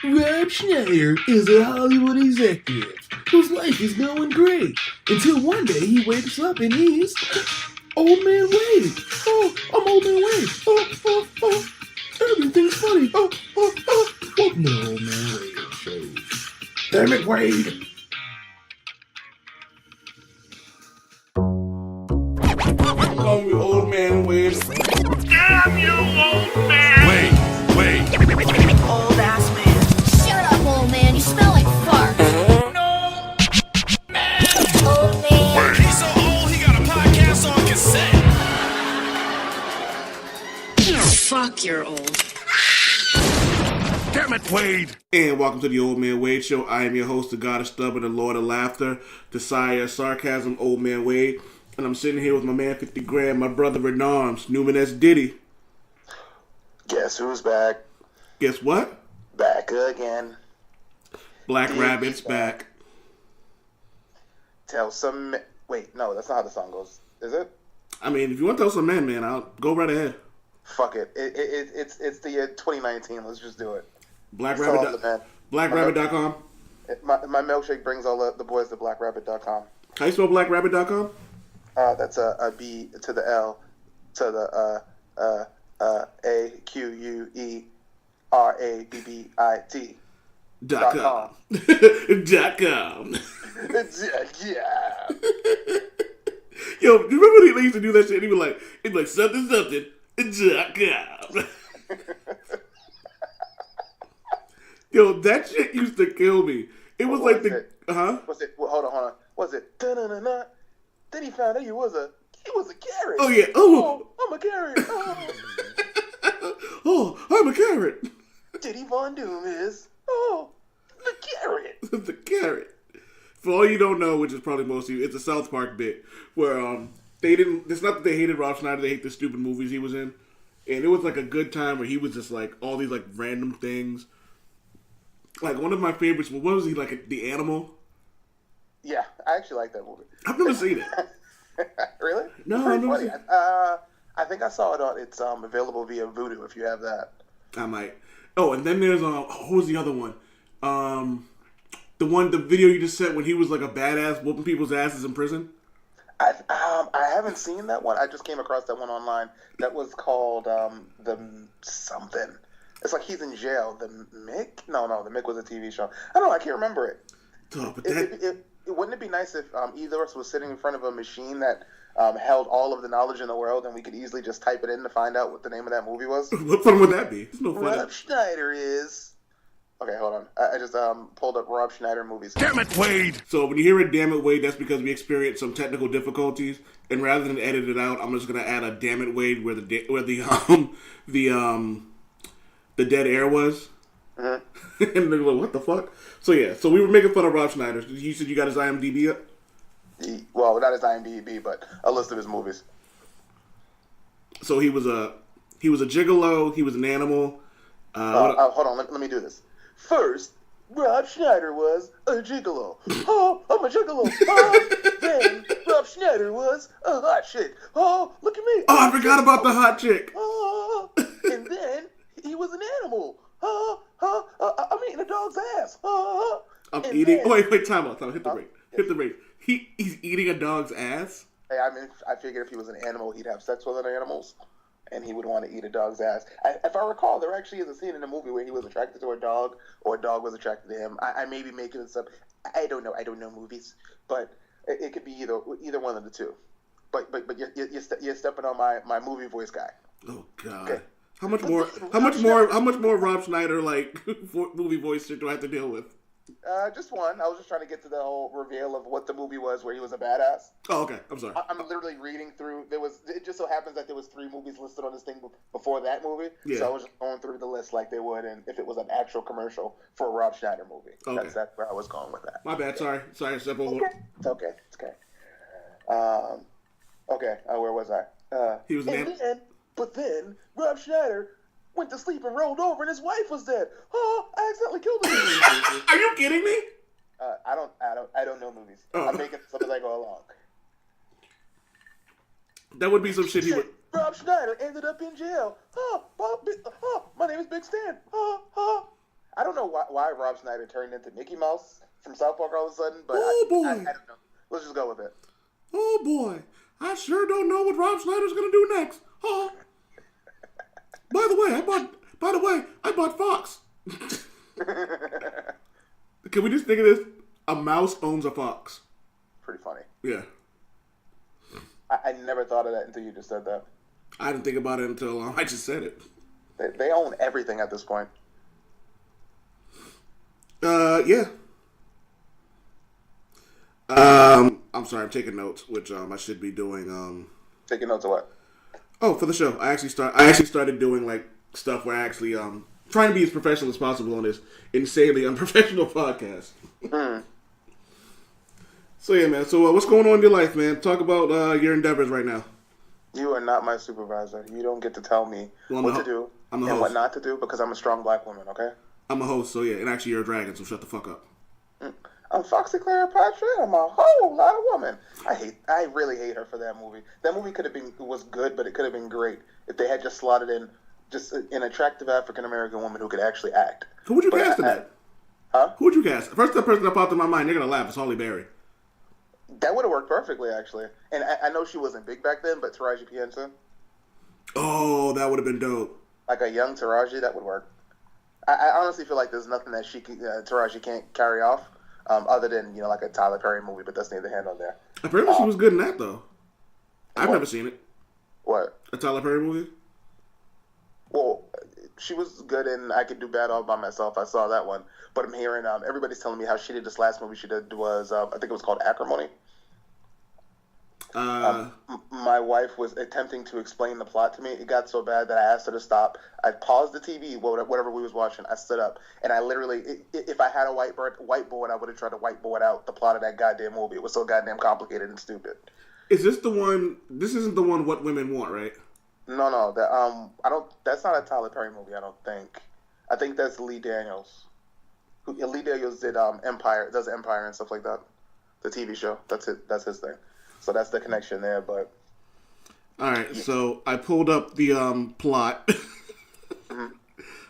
Rob Schneider is a Hollywood executive whose life is going great until one day he wakes up and he's Old Man Wade. Oh, I'm Old Man Wade. Oh, everything's funny. Welcome to the Old Man Wade show. Damn it, Wade. Call me Old Man Wade. Damn you, old man! Wait. Old ass man. Shut up, old man. You smell like fart. No! Man! Old man. He's so old he got a podcast on cassette. Fuck, you're old. Damn it, Wade. And welcome to the Old Man Wade Show. I am your host, the God of Stubborn, the Lord of Laughter, the Sire of Sarcasm, Old Man Wade. And I'm sitting here with my man 50 Grand, my brother in arms, Newman S. Diddy. Guess who's back? Guess what? Back again. Black Diddy's Rabbit's back. Tell some... Wait, no, that's not how the song goes. Is it? I mean, if you want to tell some man, I'll go right ahead. Fuck it. It's the year 2019. Let's just do it. BlackRabbit.com. My milkshake brings all the boys to blackrabbit.com. How you spell BlackRabbit.com? That's a B to the L to the AQUERABBIT. .com. .com. Yeah. Yo, do you remember when he used to do that shit? He'd be like something, .com. Yo, that shit used to kill me. It was like the... Huh? Was it... Well, hold on. Was it... Da-na-na-na? Then he found out he was a carrot. Oh, yeah. Oh, I'm a carrot. oh, I'm a carrot. Diddy Von Doom is... Oh, the carrot. The carrot. For all you don't know, which is probably most of you, it's a South Park bit where they didn't... It's not that they hated Rob Schneider. They hate the stupid movies he was in. And it was like a good time where he was just like all these like random things. Like one of my favorites, what was he, like the animal? Yeah, I actually like that movie. I've never seen it. Really? No, I've never seen it. I think I saw it on. It's available via Vudu if you have that. I might. Oh, and then there's what was the other one? The video you just sent when he was like a badass whooping people's asses in prison. I haven't seen that one. I just came across that one online. That was called the something. It's like he's in jail. The Mick? No, the Mick was a TV show. I don't know. I can't remember it. Oh, but Wouldn't it be nice if either of us was sitting in front of a machine that held all of the knowledge in the world and we could easily just type it in to find out what the name of that movie was? What fun would that be? It's no fun. Rob Schneider is... Okay, hold on. I just pulled up Rob Schneider movies. Damn it, Wade. So when you hear it, damn it, Wade, that's because we experienced some technical difficulties, and rather than edit it out, I'm just gonna add a damn it, Wade, where the dead air was. Mm-hmm. And they're like, what the fuck? So yeah, so we were making fun of Rob Schneider. You said you got his IMDb up? Well, not his IMDb, but a list of his movies. So he was a gigolo. He was an animal. Hold on, let me do this. First, Rob Schneider was a gigolo. Oh, I'm a gigolo. Oh, then Rob Schneider was a hot chick. Oh, look at me. Oh, I forgot about the hot chick. Oh, and then he was an animal. I'm eating a dog's ass. I'm eating. Oh, wait, time out. Hit the rate. He's eating a dog's ass. Hey, I mean, I figured if he was an animal, he'd have sex with other animals, and he would want to eat a dog's ass. If I recall, there actually is a scene in the movie where he was attracted to a dog, or a dog was attracted to him. I may be making this up. I don't know. I don't know movies, but it could be either one of the two. But you're stepping on my movie voice guy. Oh God. Okay. How much more Rob Schneider like movie voice shit do I have to deal with? Just one. I was just trying to get to the whole reveal of what the movie was where he was a badass. Oh, okay. I'm sorry. I'm literally reading through. It just so happens that there was 3 movies listed on this thing before that movie. Yeah. So I was just going through the list like they would, and if it was an actual commercial for a Rob Schneider movie. Okay. That's where I was going with that. My bad. Sorry. Simple. Okay. It's okay. Okay. Where was I? He was But then Rob Schneider went to sleep and rolled over, and his wife was dead. Oh, I accidentally killed her. Are you kidding me? I don't know movies. Oh. I'm making stuff as I go along. That would be some shit he would. Rob Schneider ended up in jail. My name is Big Stan. I don't know why Rob Schneider turned into Mickey Mouse from South Park all of a sudden, but Oh, boy. I don't know. Let's just go with it. Oh boy, I sure don't know what Rob Schneider's gonna do next. Huh? By the way, I bought Fox. Can we just think of this? A mouse owns a fox. Pretty funny. Yeah. I never thought of that until you just said that. I didn't think about it until I just said it. They own everything at this point. Yeah. I'm sorry, I'm taking notes, which I should be doing. Taking notes of what? Oh, for the show, I actually started doing like stuff where I actually trying to be as professional as possible on this insanely unprofessional podcast. So yeah, man. So what's going on in your life, man? Talk about your endeavors right now. You are not my supervisor. You don't get to tell me what to do and what not to do because I'm a strong black woman, okay? I'm a host, so yeah, and actually you're a dragon, so shut the fuck up. I'm Foxy Cleopatra. I'm a whole lot of woman. I really hate her for that movie. That movie was good, but it could have been great if they had just slotted in just an attractive African American woman who could actually act. Who would you cast in that? Huh? Who would you cast? First person that popped in my mind, you're gonna laugh, is Halle Berry. That would have worked perfectly, actually. And I know she wasn't big back then, but Taraji P. Henson. Oh, that would have been dope. Like a young Taraji, that would work. I honestly feel like there's nothing that Taraji can't carry off, other than like a Tyler Perry movie. But that's neither here nor there. Apparently, she was good in that though. I've never seen it. What? A Tyler Perry movie? Well, she was good in I Could Do Bad All By Myself. I saw that one. But I'm hearing everybody's telling me how she did this last movie she did was I think it was called Acrimony. My wife was attempting to explain the plot to me. It got so bad that I asked her to stop. I paused the TV, whatever we was watching. I stood up, and I literally, if I had a whiteboard, I would have tried to whiteboard out the plot of that goddamn movie. It was so goddamn complicated and stupid. Is this the one? This isn't the one What Women Want, right? No. I don't. That's not a Tyler Perry movie. I don't think. I think that's Lee Daniels. Lee Daniels did Empire, does Empire and stuff like that. The TV show. That's it. That's his thing. So that's the connection there, but... All right, so I pulled up the plot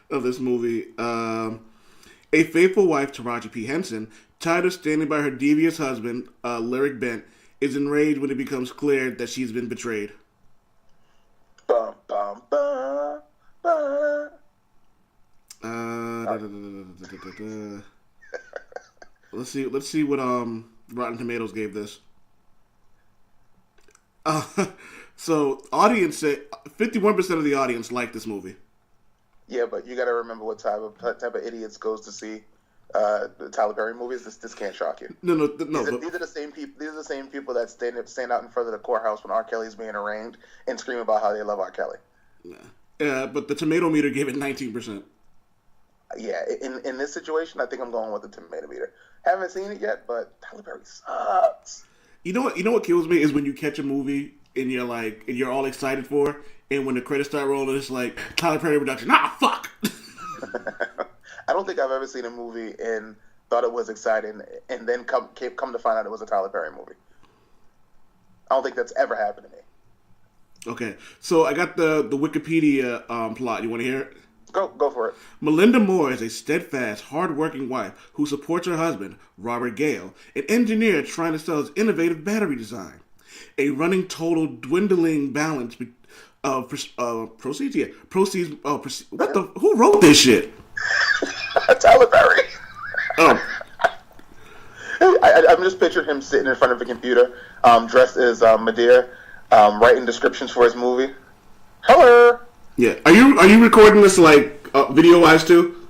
of this movie. A faithful wife, Taraji P. Henson, tired of standing by her devious husband, Lyric Bent, is enraged when it becomes clear that she's been betrayed. Bum, bum, bum, bum. Let's see what Rotten Tomatoes gave this. So audience said 51% of the audience liked this movie. Yeah, but you got to remember what type of idiots goes to see the Tyler Perry movies. This can't shock you. No. These are the same people. These are the same people that stand out in front of the courthouse when R. Kelly's being arraigned and scream about how they love R. Kelly. Yeah, but the tomato meter gave it 19%. Yeah, in this situation, I think I'm going with the tomato meter. Haven't seen it yet, but Tyler Perry sucks. You know what kills me is when you catch a movie and you're all excited for it, and when the credits start rolling, it's like Tyler Perry production. Fuck. I don't think I've ever seen a movie and thought it was exciting, and then come to find out it was a Tyler Perry movie. I don't think that's ever happened to me. Okay, so I got the Wikipedia plot. You want to hear it? Go for it. Melinda Moore is a steadfast, hard-working wife who supports her husband, Robert Gale, an engineer trying to sell his innovative battery design. A running total dwindling balance of proceeds. Yeah, proceeds. What the? Who wrote this shit? Tyler Perry. Oh. I'm just picturing him sitting in front of a computer, dressed as Medea, writing descriptions for his movie. Hello. Yeah. Are you recording this like video wise too?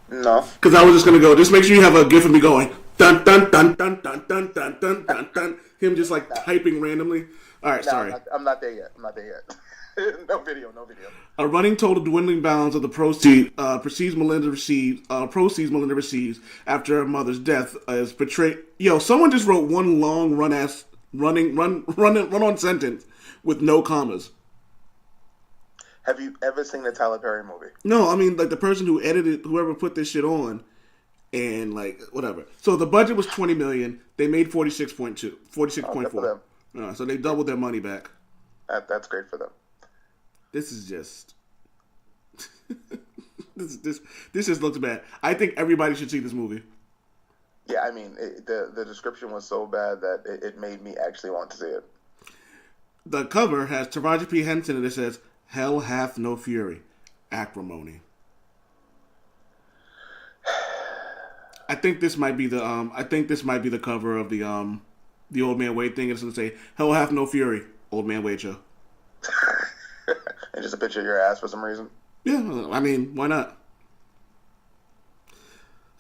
No. Because I was just gonna go. Just make sure you have a gif of me going dun dun dun dun dun dun dun dun dun dun. Him just like typing randomly. All right, sorry. I'm not there yet. No video. A running total dwindling balance of the proceeds Melinda receives after her mother's death is portrayed. Yo, someone just wrote one long run on sentence with no commas. Have you ever seen the Tyler Perry movie? No, I mean like the person who edited, whoever put this shit on, and like whatever. So the budget was $20 million. They made 46.4. So they doubled their money back. That's great for them. This is just This just looks bad. I think everybody should see this movie. Yeah, I mean, the description was so bad that it made me actually want to see it. The cover has Taraji P. Henson and it says, "Hell hath no fury, acrimony." I think this might be the cover of the Old Man Wade thing. It's gonna say, "Hell hath no fury, Old Man Wade show." And just a picture of your ass for some reason. Yeah, I mean, why not?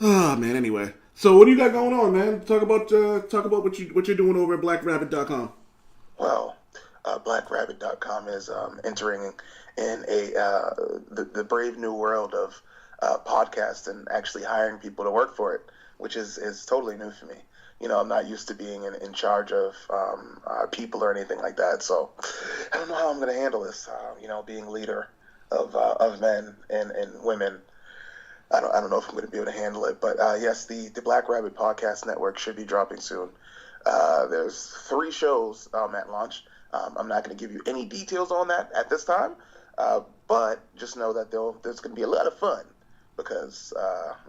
Oh man. Anyway, so what do you got going on, man? Talk about what you're doing over at BlackRabbit.com. Well, BlackRabbit.com is entering in the brave new world of podcasts and actually hiring people to work for it, which is totally new for me. You know, I'm not used to being in charge of people or anything like that, so I don't know how I'm going to handle this. Being leader of men and women, I don't know if I'm going to be able to handle it. But yes, the Black Rabbit Podcast Network should be dropping soon. There's 3 shows at launch. I'm not going to give you any details on that at this time, but just know that there's going to be a lot of fun. Because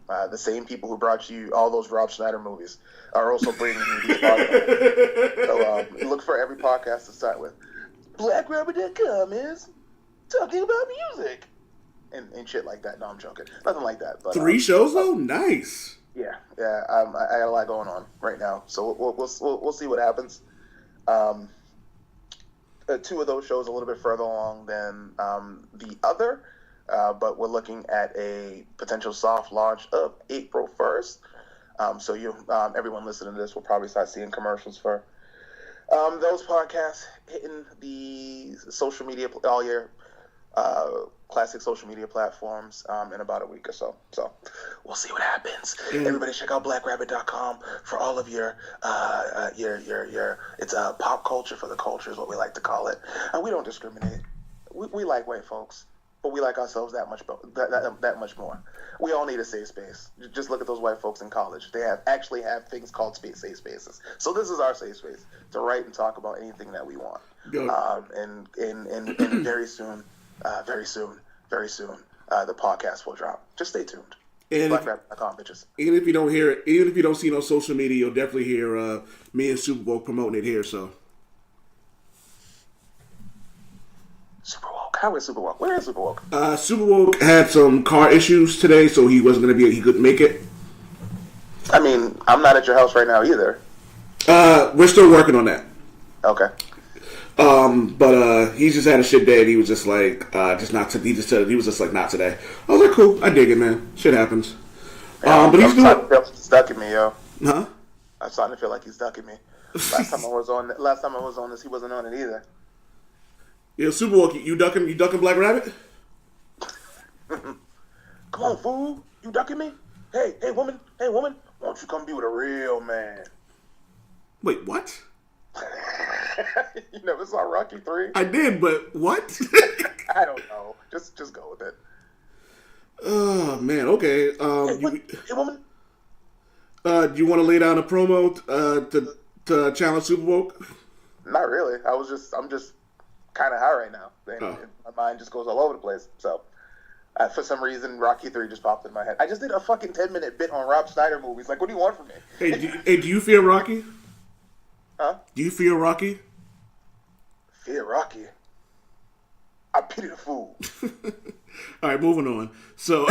the same people who brought you all those Rob Schneider movies are also bringing you these podcasts. So look for every podcast to start with. BlackRabbit.com is talking about music. And shit like that. No, I'm joking. Nothing like that. But 3 shows though? Nice. Yeah. I got a lot going on right now. So we'll see what happens. 2 of those shows a little bit further along than the other. But we're looking at a potential soft launch of April 1st. So everyone listening to this will probably start seeing commercials for those podcasts hitting the social media, all your classic social media platforms in about a week or so. So we'll see what happens. Everybody check out BlackRabbit.com for all of your it's pop culture for the culture is what we like to call it. And we don't discriminate. We like white folks. But we like ourselves that much more. We all need a safe space. Just look at those white folks in college. They actually have things called safe spaces. So this is our safe space to write and talk about anything that we want. And very soon, the podcast will drop. Just stay tuned. And BlackRabbit.com, bitches. Even if you don't hear it, even if you don't see it on social media, you'll definitely hear me and Super Bowl promoting it here. So. How is Super Woke? Where is Super Woke? Super Woke had some car issues today, so he wasn't going to he couldn't make it. I mean, I'm not at your house right now either. We're still working on that. Okay. But he just had a shit day, and he was just like, he was just like, not today. I was like, cool, I dig it, man. Shit happens. But he's doing. I'm starting to feel like he's stuck in me, yo. Huh? I'm starting to feel like he's stuck in me. Last time I was on this, he wasn't on it either. Yeah, Super Woke, you ducking Black Rabbit? Come on, fool. You ducking me? Hey, woman. Why don't you come be with a real man? Wait, what? You never saw Rocky 3? I did, but what? I don't know. Just go with it. Oh, man, okay. Hey, woman. Do you want to lay down a promo to challenge Super Woke? Not really. I'm just kind of high right now. And my mind just goes all over the place. So, for some reason, Rocky 3 just popped in my head. I just did a fucking 10-minute bit on Rob Schneider movies. Like, what do you want from me? Hey, do you fear Rocky? Huh? Do you fear Rocky? Fear Rocky? I pity the fool. All right, moving on. So,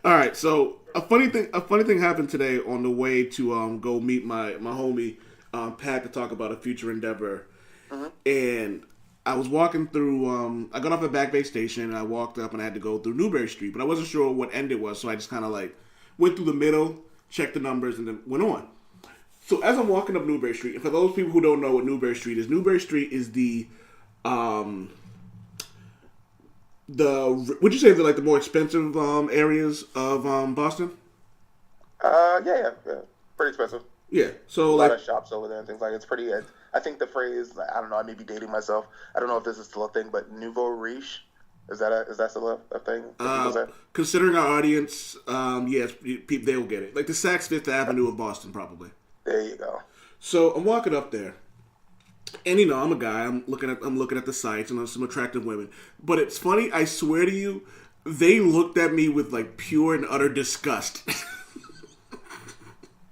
all right. So a funny thing happened today on the way to go meet my homie Pat to talk about a future endeavor. Mm-hmm. And I was walking through. I got off at Back Bay Station. And I walked up and I had to go through Newberry Street, but I wasn't sure what end it was, so I just kind of like went through the middle, checked the numbers, and then went on. So as I'm walking up Newberry Street, and for those people who don't know what Newberry Street is the would you say the more expensive areas of Boston? Yeah, pretty expensive. Yeah, so a lot of shops over there and things like it's pretty. I think the phrase, I don't know, I may be dating myself. I don't know if this is still a thing, but nouveau riche, is that still a thing? Considering our audience, yes, they will get it. Like the Saks Fifth Avenue of Boston, probably. There you go. So I'm walking up there, and I'm a guy. I'm looking at the sights and some attractive women. But it's funny. I swear to you, They looked at me with like pure and utter disgust.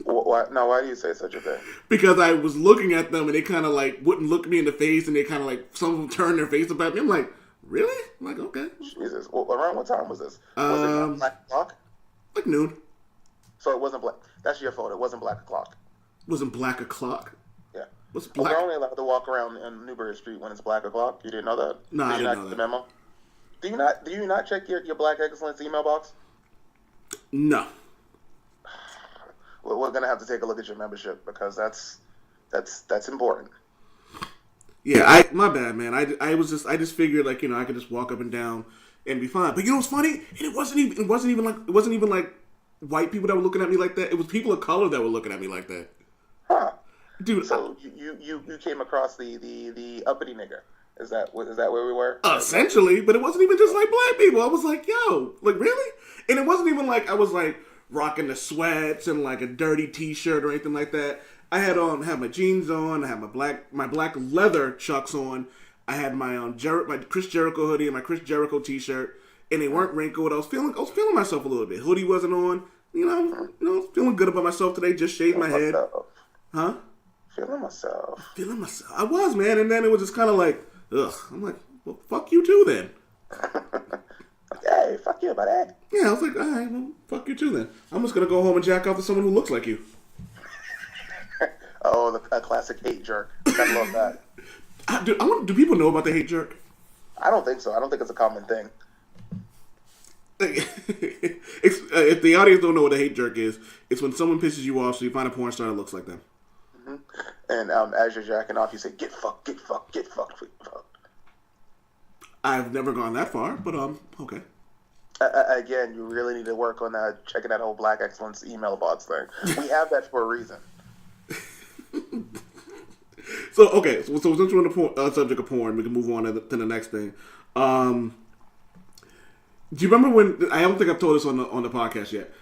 Why do you say such a thing? Because I was looking at them and they kind of like wouldn't look me in the face, and they kind of like, some of them turned their face up at me. I'm like, really? I'm like, okay. Jesus. Well, around what time was this? Was it Black O'Clock? Like noon. So it wasn't Black. That's your fault. It wasn't Black O'Clock. Wasn't Black O'Clock? Yeah. What's Well, Black? they're only allowed to walk around in Newbury Street when it's Black O'Clock. You didn't know that? No, I Did you didn't not know get that. the memo? Do you not check your Black Excellence email box? No. We're gonna have to take a look at your membership because that's important. Yeah, my bad, man. I just figured like, I could just walk up and down and be fine. But you know what's funny? It wasn't even like white people that were looking at me like that. It was people of color that were looking at me like that. Huh. Dude, So you came across the uppity nigger. Is that where we were? essentially, but it wasn't even just like black people. I was like, yo, like really? And it wasn't even like I was like rocking the sweats and like a dirty t-shirt or anything like that. I had my jeans on. I had my black leather chucks on. I had my my Chris Jericho hoodie and my Chris Jericho t-shirt, and they weren't wrinkled. I was feeling myself a little bit. Hoodie wasn't on. I was feeling good about myself today. Just shaved my head. Huh? Feeling myself. I was, man, and then it was just kind of like, ugh. I'm like, well, fuck you too then. Hey, fuck you, buddy. Yeah, I was like, all right, well, fuck you too then. I'm just gonna go home and jack off to someone who looks like you. Oh, a classic hate jerk. I love that. Do people know about the hate jerk? I don't think so. I don't think it's a common thing. If the audience don't know what a hate jerk is, it's when someone pisses you off, so you find a porn star that looks like them. Mm-hmm. And as you're jacking off, you say, "Get fucked, get fucked, get fucked, get fucked." I've never gone that far, but okay. Again, you really need to work on checking that whole Black Excellence email bots thing. We have that for a reason. So since we're on the subject of porn, we can move on to the next thing. Do you remember when? I don't think I've told this on the podcast yet.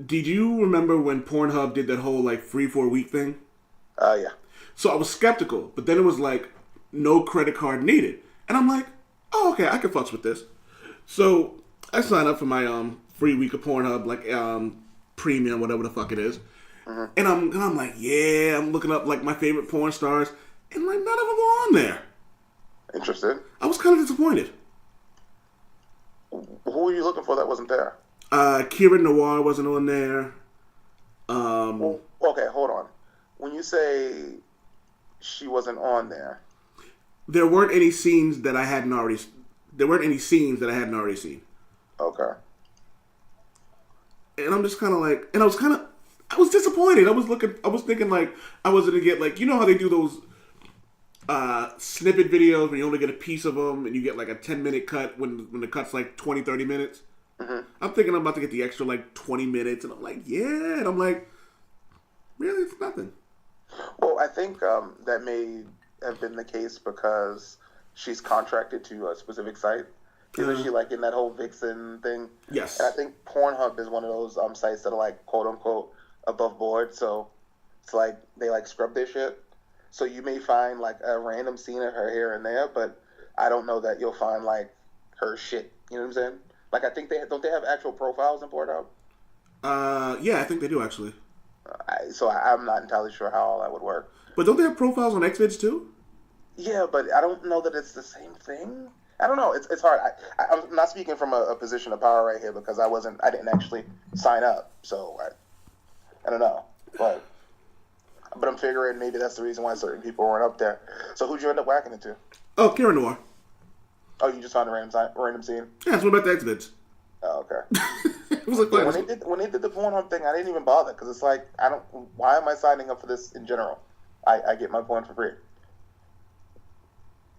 Did you remember when Pornhub did that whole like free for a week thing? Yeah. So I was skeptical, but then it was like no credit card needed, and I'm like, oh okay, I can fucks with this. So I signed up for my free week of Pornhub, like premium, whatever the fuck it is. Mm-hmm. And I'm like, yeah, I'm looking up like my favorite porn stars, and like none of them were on there. Interested? I was kind of disappointed. Who were you looking for that wasn't there? Kira Noir wasn't on there. Well, okay, hold on. When you say she wasn't on there, there weren't any scenes that I hadn't already. There weren't any scenes that I hadn't already seen. Okay. And I'm just kind of like, and I was disappointed. I was thinking like I was gonna get like, you know how they do those snippet videos when you only get a piece of them and you get like a 10-minute cut when the cut's like 20-30 minutes. Mm-hmm. I'm thinking I'm about to get the extra like 20 minutes, and I'm like, yeah, and I'm like, really, it's nothing. Well, I think that may have been the case because she's contracted to a specific site. Isn't she like in that whole Vixen thing? Yes. And I think Pornhub is one of those sites that are like quote unquote above board, so it's like they like scrub their shit. So you may find like a random scene of her here and there, but I don't know that you'll find like her shit. You know what I'm saying? Like I think they have actual profiles in Pornhub. Yeah, I think they do actually. So I'm not entirely sure how all that would work. But don't they have profiles on Xvids too? Yeah, but I don't know that it's the same thing. I don't know. It's hard. I'm not speaking from a position of power right here because I didn't actually sign up. So I don't know. But I'm figuring maybe that's the reason why certain people weren't up there. So who'd you end up whacking it to? Oh, Kira Noir. Oh, you just found a random scene? Yeah, it's what about the Xvids. Oh, okay. It was like, when they did the Pornhub thing, I didn't even bother because it's like why am I signing up for this in general? I get my porn for free.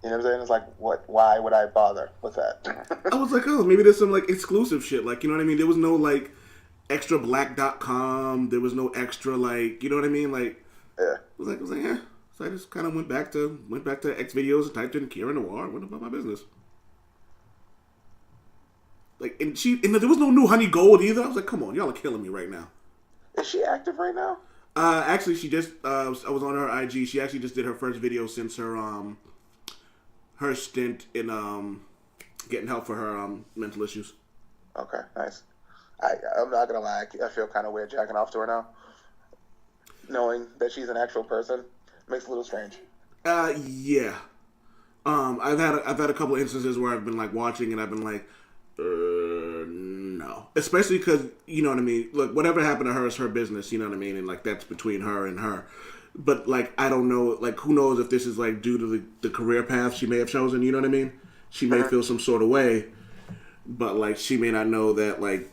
You know what I'm saying? It's like, why would I bother with that? I was like, oh, maybe there's some like exclusive shit. Like, you know what I mean? There was no like extra black.com. There was no extra like, you know what I mean? Like, yeah. I was like, yeah. So I just kind of went back to X videos and typed in Kira Noir and went about my business. Like, and there was no new Honey Gold either. I was like, come on, y'all are killing me right now. Is she active right now? Actually, she just I was on her IG. She actually just did her first video since her stint in getting help for her mental issues. Okay, nice. I'm not gonna lie. I feel kind of weird jacking off to her now, knowing that she's an actual person. Makes it a little strange. Yeah. I've had a couple instances where I've been like watching and I've been like, no. Especially because, you know what I mean? Look, whatever happened to her is her business, you know what I mean? And like that's between her and her. But like, I don't know, like who knows if this is like due to the career path she may have chosen, you know what I mean? She may feel some sort of way, but like she may not know that, like,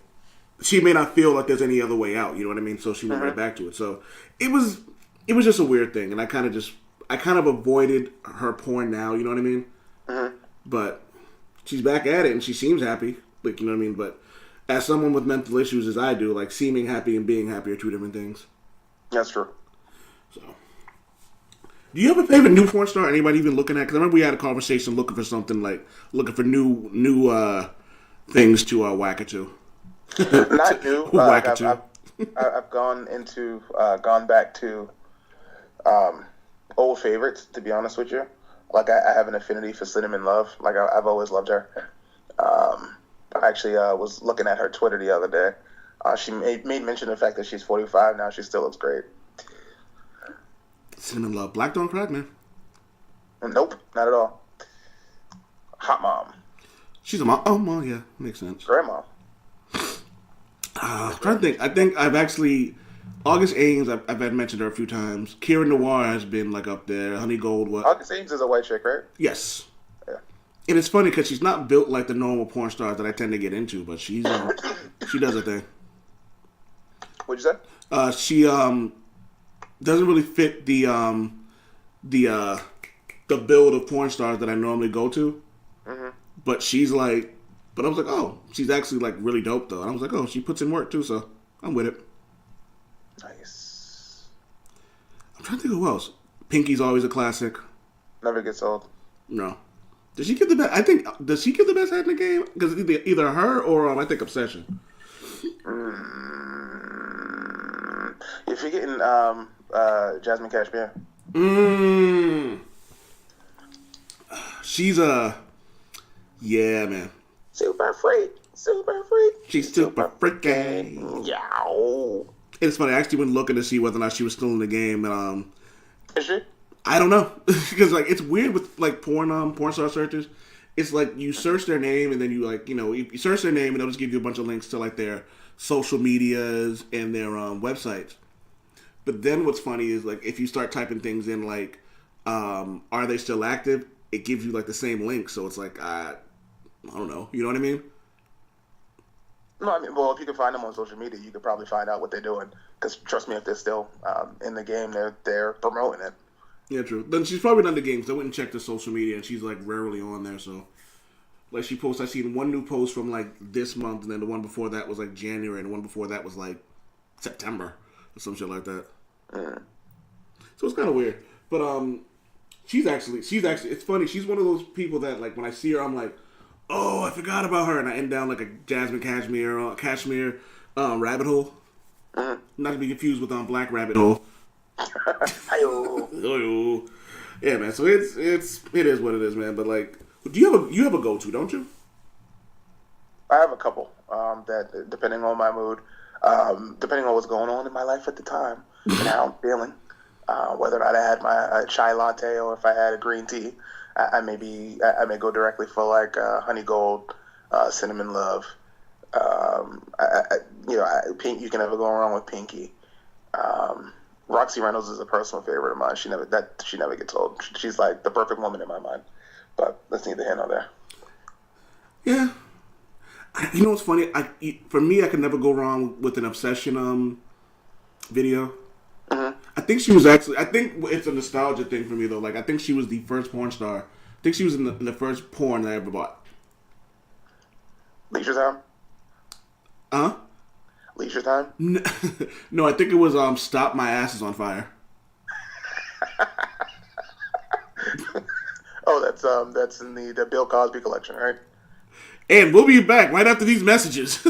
she may not feel like there's any other way out, you know what I mean? So she went right back to it. So it was just a weird thing, and I kind of avoided her porn now, you know what I mean? But she's back at it, and she seems happy, like, you know what I mean? But as someone with mental issues as I do, like, seeming happy and being happy are two different things. That's true. So, do you have a favorite new porn star? Anybody even looking at? Because I remember we had a conversation looking for something, like, looking for new things to whack it to. Not new. Whack it to. I've gone back to old favorites, to be honest with you. Like, I have an affinity for Cinnamon Love. Like, I've always loved her. I actually was looking at her Twitter the other day. She made mention of the fact that she's 45 now. She still looks great. Cinnamon Love. Black don't crack, man. Nope, not at all. Hot mom. She's a mom. Oh, mom, yeah. Makes sense. Grandma. I'm trying to think. I think I've actually... August Ames, I've had mentioned her a few times. Kira Noir has been, like, up there. Honey Gold, what? August Ames is a white chick, right? Yes. Yeah. And it's funny because she's not built like the normal porn stars that I tend to get into, but she does her thing. What'd you say? She doesn't really fit the build of porn stars that I normally go to. But she's like, but I was like, oh, she's actually like really dope though. And I was like, oh, she puts in work too, so I'm with it. Nice. I'm trying to think of who else. Pinky's always a classic. Never gets old. No. Does she give the best? I think, does she give the best head in the game? Because either her or I think Obsession. You're forgetting Jasmine Cashmere. She's yeah, man. Super freak. Super freak. She's super freaky. Yow. It's funny. I actually went looking to see whether or not she was still in the game, and Is she? I don't know, because like it's weird with like porn star searches. It's like you search their name and then you like, you know, you search their name and it'll just give you a bunch of links to like their social medias and their websites. But then what's funny is like if you start typing things in like, are they still active? It gives you like the same link, so it's like I don't know. You know what I mean? No, I mean, well, if you can find them on social media, you could probably find out what they're doing. Because trust me, if they're still in the game, they're promoting it. Yeah, true. Then she's probably done the games. I went and checked her social media, and she's like rarely on there. So, like, she posts. I seen one new post from like this month, and then the one before that was like January, and the one before that was like September or some shit like that. So it's kind of weird. But she's actually. It's funny. She's one of those people that like when I see her, I'm like, oh, I forgot about her, and I end down like a Jasmine Cashmere rabbit hole. Not to be confused with Black Rabbit Hole. Yeah, man. So it is what it is, man. But like, you have a go-to, don't you? I have a couple that, depending on my mood, depending on what's going on in my life at the time and how I'm feeling, whether or not I had my chai latte or if I had a green tea, I may go directly for like Honey Gold, Cinnamon Love. Pink. You can never go wrong with Pinky. Roxy Reynolds is a personal favorite of mine. She never gets old. She's like the perfect woman in my mind. But that's neither here nor there. Yeah. You know what's funny? For me, I could never go wrong with an Obsession video. I think she was actually. I think it's a nostalgia thing for me though. Like I think she was the first porn star. I think she was in the first porn that I ever bought. Leisure Time. Leisure Time. No, I think it was Stop My Ass Is on Fire. Oh, that's in the Bill Cosby collection, right? And we'll be back right after these messages.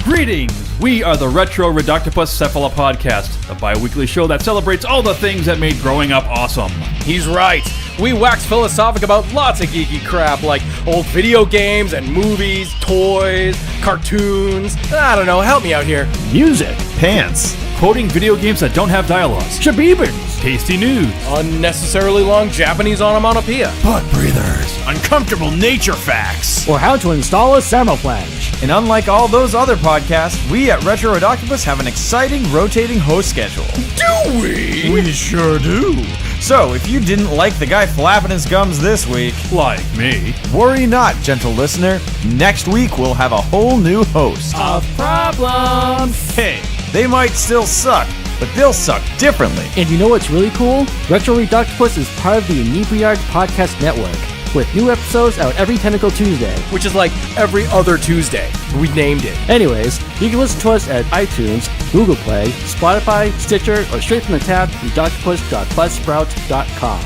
Greetings! We are the Retro Reductopus Cephala Podcast, a bi-weekly show that celebrates all the things that made growing up awesome. He's right. We wax philosophic about lots of geeky crap like old video games and movies, toys, cartoons. I don't know, help me out here. Music. Pants. Quoting video games that don't have dialogues. Shabibans. Tasty news. Unnecessarily long Japanese onomatopoeia. Butt breathers. Uncomfortable nature facts. Or how to install a thermoflange. And unlike all those other podcasts, we at Retro Redoctopus have an exciting rotating host schedule. Do we? We sure do. So, if you didn't like the guy flapping his gums this week, Like me. worry not, gentle listener. Next week we'll have a whole new host. Of problems. Hey, they might still suck, but they'll suck differently. And you know what's really cool? Retro Redoctopus is part of the Inebriard Podcast Network, with new episodes out every Tentacle Tuesday. Which is like every other Tuesday. We named it. Anyways, you can listen to us at iTunes, Google Play, Spotify, Stitcher, or straight from the tab redoctopus.buzzsprout.com.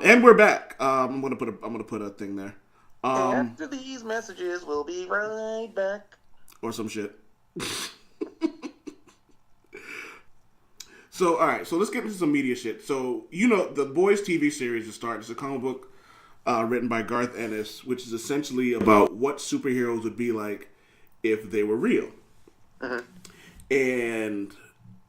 And we're back. I'm gonna put a thing there. After these messages, we'll be right back. Or some shit. So, all right. So let's get into some media shit. So, the Boys TV series is starting. It's a comic book written by Garth Ennis, which is essentially about what superheroes would be like if they were real. And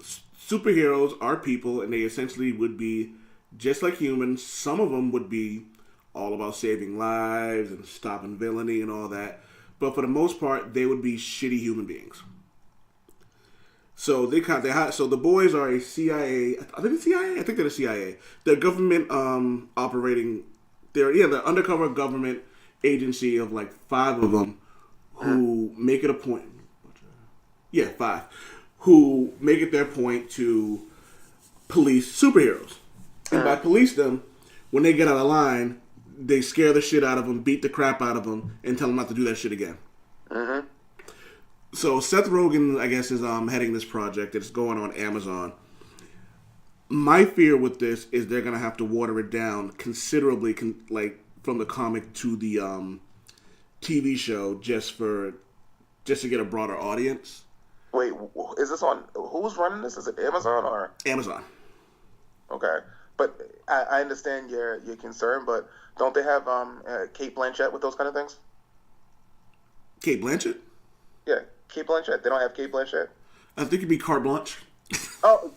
superheroes are people, and they essentially would be just like humans. Some of them would be all about saving lives and stopping villainy and all that. But for the most part, they would be shitty human beings. So so the Boys are a CIA. Are they the CIA? I think they're the CIA. They're government operating. They're undercover government agency of like 5 of them who make it a point. Yeah, 5 who make it their point to police superheroes, and by police them, when they get out of line, they scare the shit out of them, beat the crap out of them, and tell them not to do that shit again. So Seth Rogen, I guess, is heading this project. It's going on Amazon. My fear with this is they're gonna have to water it down considerably, from the comic to the TV show, just to get a broader audience. Wait, is this on? Who's running this? Is it Amazon or Amazon? Okay, but I understand your concern, but don't they have Kate Blanchett with those kind of things? Kate Blanchett? Yeah, Kate Blanchett. They don't have Kate Blanchett. I think it'd be Carte Blanche. Oh,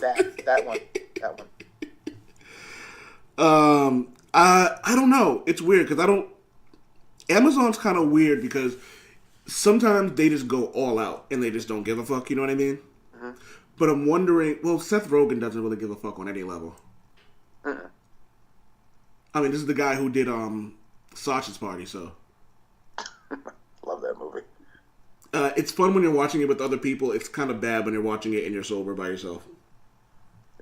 that one. I don't know. It's weird because Amazon's kind of weird because sometimes they just go all out and they just don't give a fuck. You know what I mean? But I'm wondering. Well, Seth Rogen doesn't really give a fuck on any level. I mean, this is the guy who did Sausage Party, so love that movie. It's fun when you're watching it with other people. It's kind of bad when you're watching it and you're sober by yourself.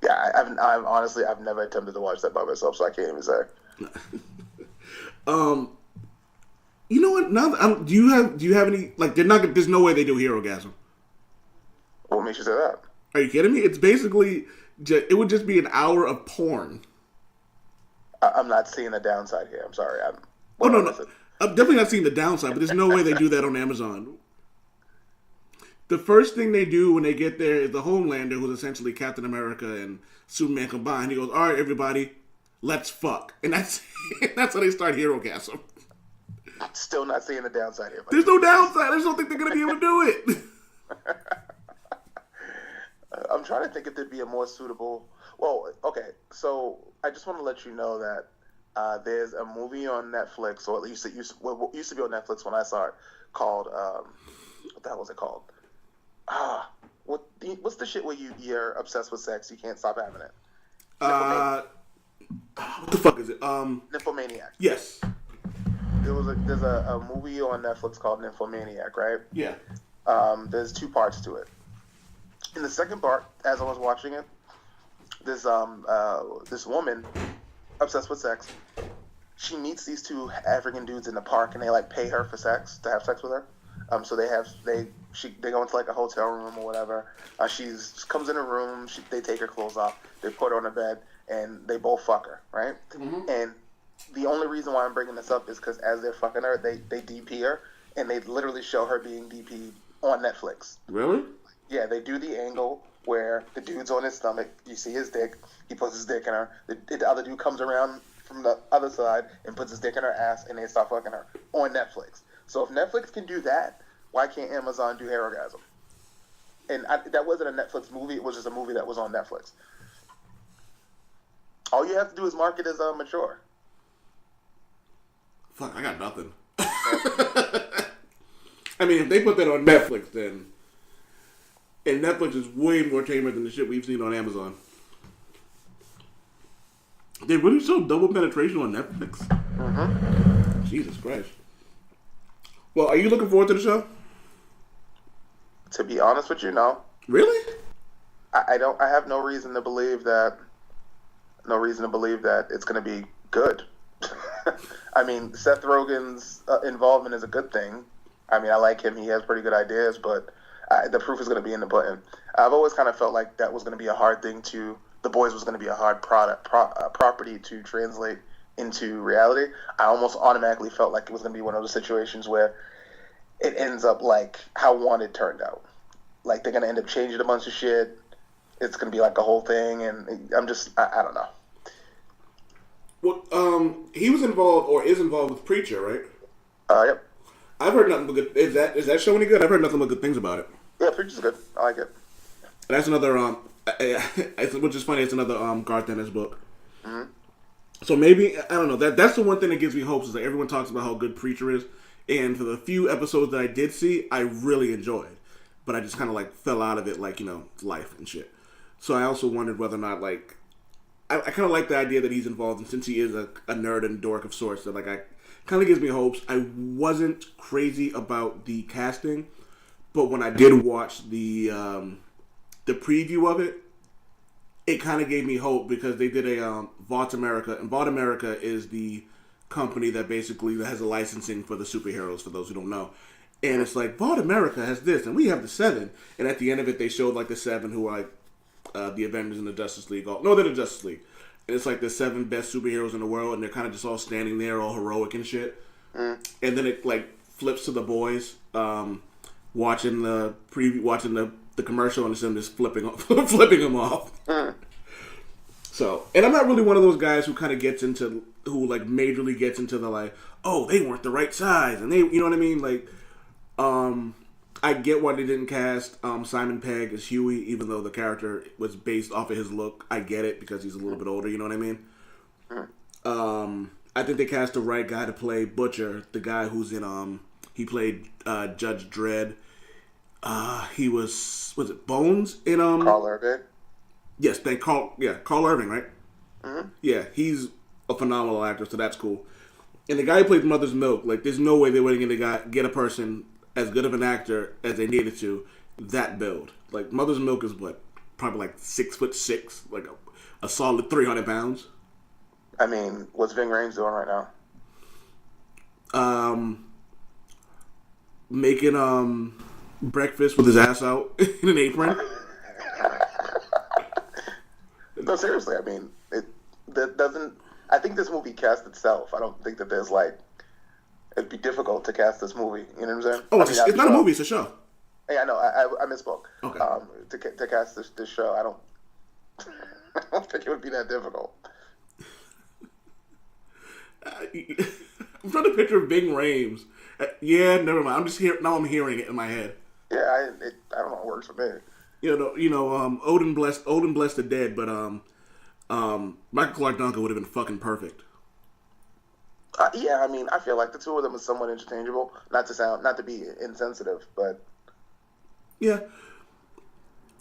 Yeah, I've honestly never attempted to watch that by myself, so I can't even say. You know what? Now, do you have any like? There's no way they do Hero Gasm. What makes you say that? Are you kidding me? It's basically it would just be an hour of porn. I'm not seeing the downside here. I'm sorry. No. I'm definitely not seeing the downside, but there's no way they do that on Amazon. The first thing they do when they get there is the Homelander, who's essentially Captain America and Superman combined. He goes, "All right, everybody, let's fuck," and that's how they start Hero Gasm. Still not seeing the downside here. There's no downside. I just don't think they're gonna be able to do it. I'm trying to think if there'd be a more suitable. Well, okay, so I just want to let you know that there's a movie on Netflix, or at least it used to be on Netflix when I saw it, called what the hell was it called? What's the shit where you're obsessed with sex, you can't stop having it? What the fuck is it? Nymphomaniac. Yes. There's a movie on Netflix called Nymphomaniac, right? Yeah. There's 2 parts to it. In the second part, as I was watching it, this woman obsessed with sex. She meets these 2 African dudes in the park, and they like pay her for sex, to have sex with her. So they go into like a hotel room or whatever. She comes in a room. They take her clothes off. They put her on a bed, and they both fuck her, right? And the only reason why I'm bringing this up is because as they're fucking her, they DP her, and they literally show her being DP'd on Netflix. Really? Yeah, they do the angle where the dude's on his stomach, you see his dick, he puts his dick in her, the other dude comes around from the other side and puts his dick in her ass, and they start fucking her on Netflix. So if Netflix can do that, why can't Amazon do Hairorgasm? And that wasn't a Netflix movie, it was just a movie that was on Netflix. All you have to do is mark it as mature. Fuck, I got nothing. I mean, if they put that on Netflix, then... And Netflix is way more tamer than the shit we've seen on Amazon. They really show double penetration on Netflix? Mm-hmm. Jesus Christ. Well, are you looking forward to the show? To be honest with you, no. Really? I don't. I have no reason to believe that. No reason to believe that it's going to be good. I mean, Seth Rogen's involvement is a good thing. I mean, I like him. He has pretty good ideas, but the proof is going to be in the pudding. I've always kind of felt like that was going to be a hard thing to. The Boys was going to be a hard property to translate into reality. I almost automatically felt like it was going to be one of those situations where it ends up like how Wanted turned out. Like they're going to end up changing a bunch of shit. It's going to be like a whole thing, and I'm just, I don't know. Well, he was involved or is involved with Preacher, right? Yep. I've heard nothing but good. Is that show any good? I've heard nothing but good things about it. Yeah, Preacher's good. I like it. That's another which is funny. It's another Garth Ennis book. Mm-hmm. So maybe I don't know. That's the one thing that gives me hopes is that everyone talks about how good Preacher is, and for the few episodes that I did see, I really enjoyed. But I just kind of like fell out of it, like life and shit. So I also wondered whether or not like I kind of like the idea that he's involved, and since he is a nerd and dork of sorts, that like I kind of gives me hopes. I wasn't crazy about the casting, but when I did watch the preview of it, it kind of gave me hope because they did a Vought America, and Vought America is the company that basically has a licensing for the superheroes, for those who don't know. And it's like, Vought America has this, and we have the 7. And at the end of it, they showed like the 7 who are like the Avengers and the Justice League. No, they're the Justice League. And it's like the 7 best superheroes in the world, and they're kind of just all standing there, all heroic and shit. And then it like flips to the boys watching the commercial, and it's them just flipping them off. So, and I'm not really one of those guys who kind of majorly gets into the like, oh, they weren't the right size, and they, you know what I mean? Like, I get why they didn't cast Simon Pegg as Huey, even though the character was based off of his look. I get it because he's a little bit older, you know what I mean? I think they cast the right guy to play Butcher, the guy who's in he played Judge Dredd. He was it Bones in Carl Urban? Yes, Carl Irving, right? Mm-hmm. Yeah, he's a phenomenal actor, so that's cool. And the guy who played Mother's Milk, like, there's no way they were going to get a person as good of an actor as they needed to, that build. Like, Mother's Milk is probably like 6'6", like a solid 300 pounds. I mean, what's Ving Rhames doing right now? Making breakfast with his ass out in an apron. No, seriously, I mean, that doesn't. I think this movie cast itself. I don't think that there's like. It'd be difficult to cast this movie. You know what I'm saying? Oh, it's not a movie; it's a show. Yeah, I know. I misspoke. Okay. To cast this show, I don't. I don't think it would be that difficult. I'm trying to picture Ving Rhames. Yeah, never mind. I'm just here now. I'm hearing it in my head. Yeah, I don't know. It works for me. Odin blessed the dead, but Michael Clark Duncan would have been fucking perfect. Yeah, I mean, I feel like the two of them are somewhat interchangeable. Not to be insensitive, but yeah,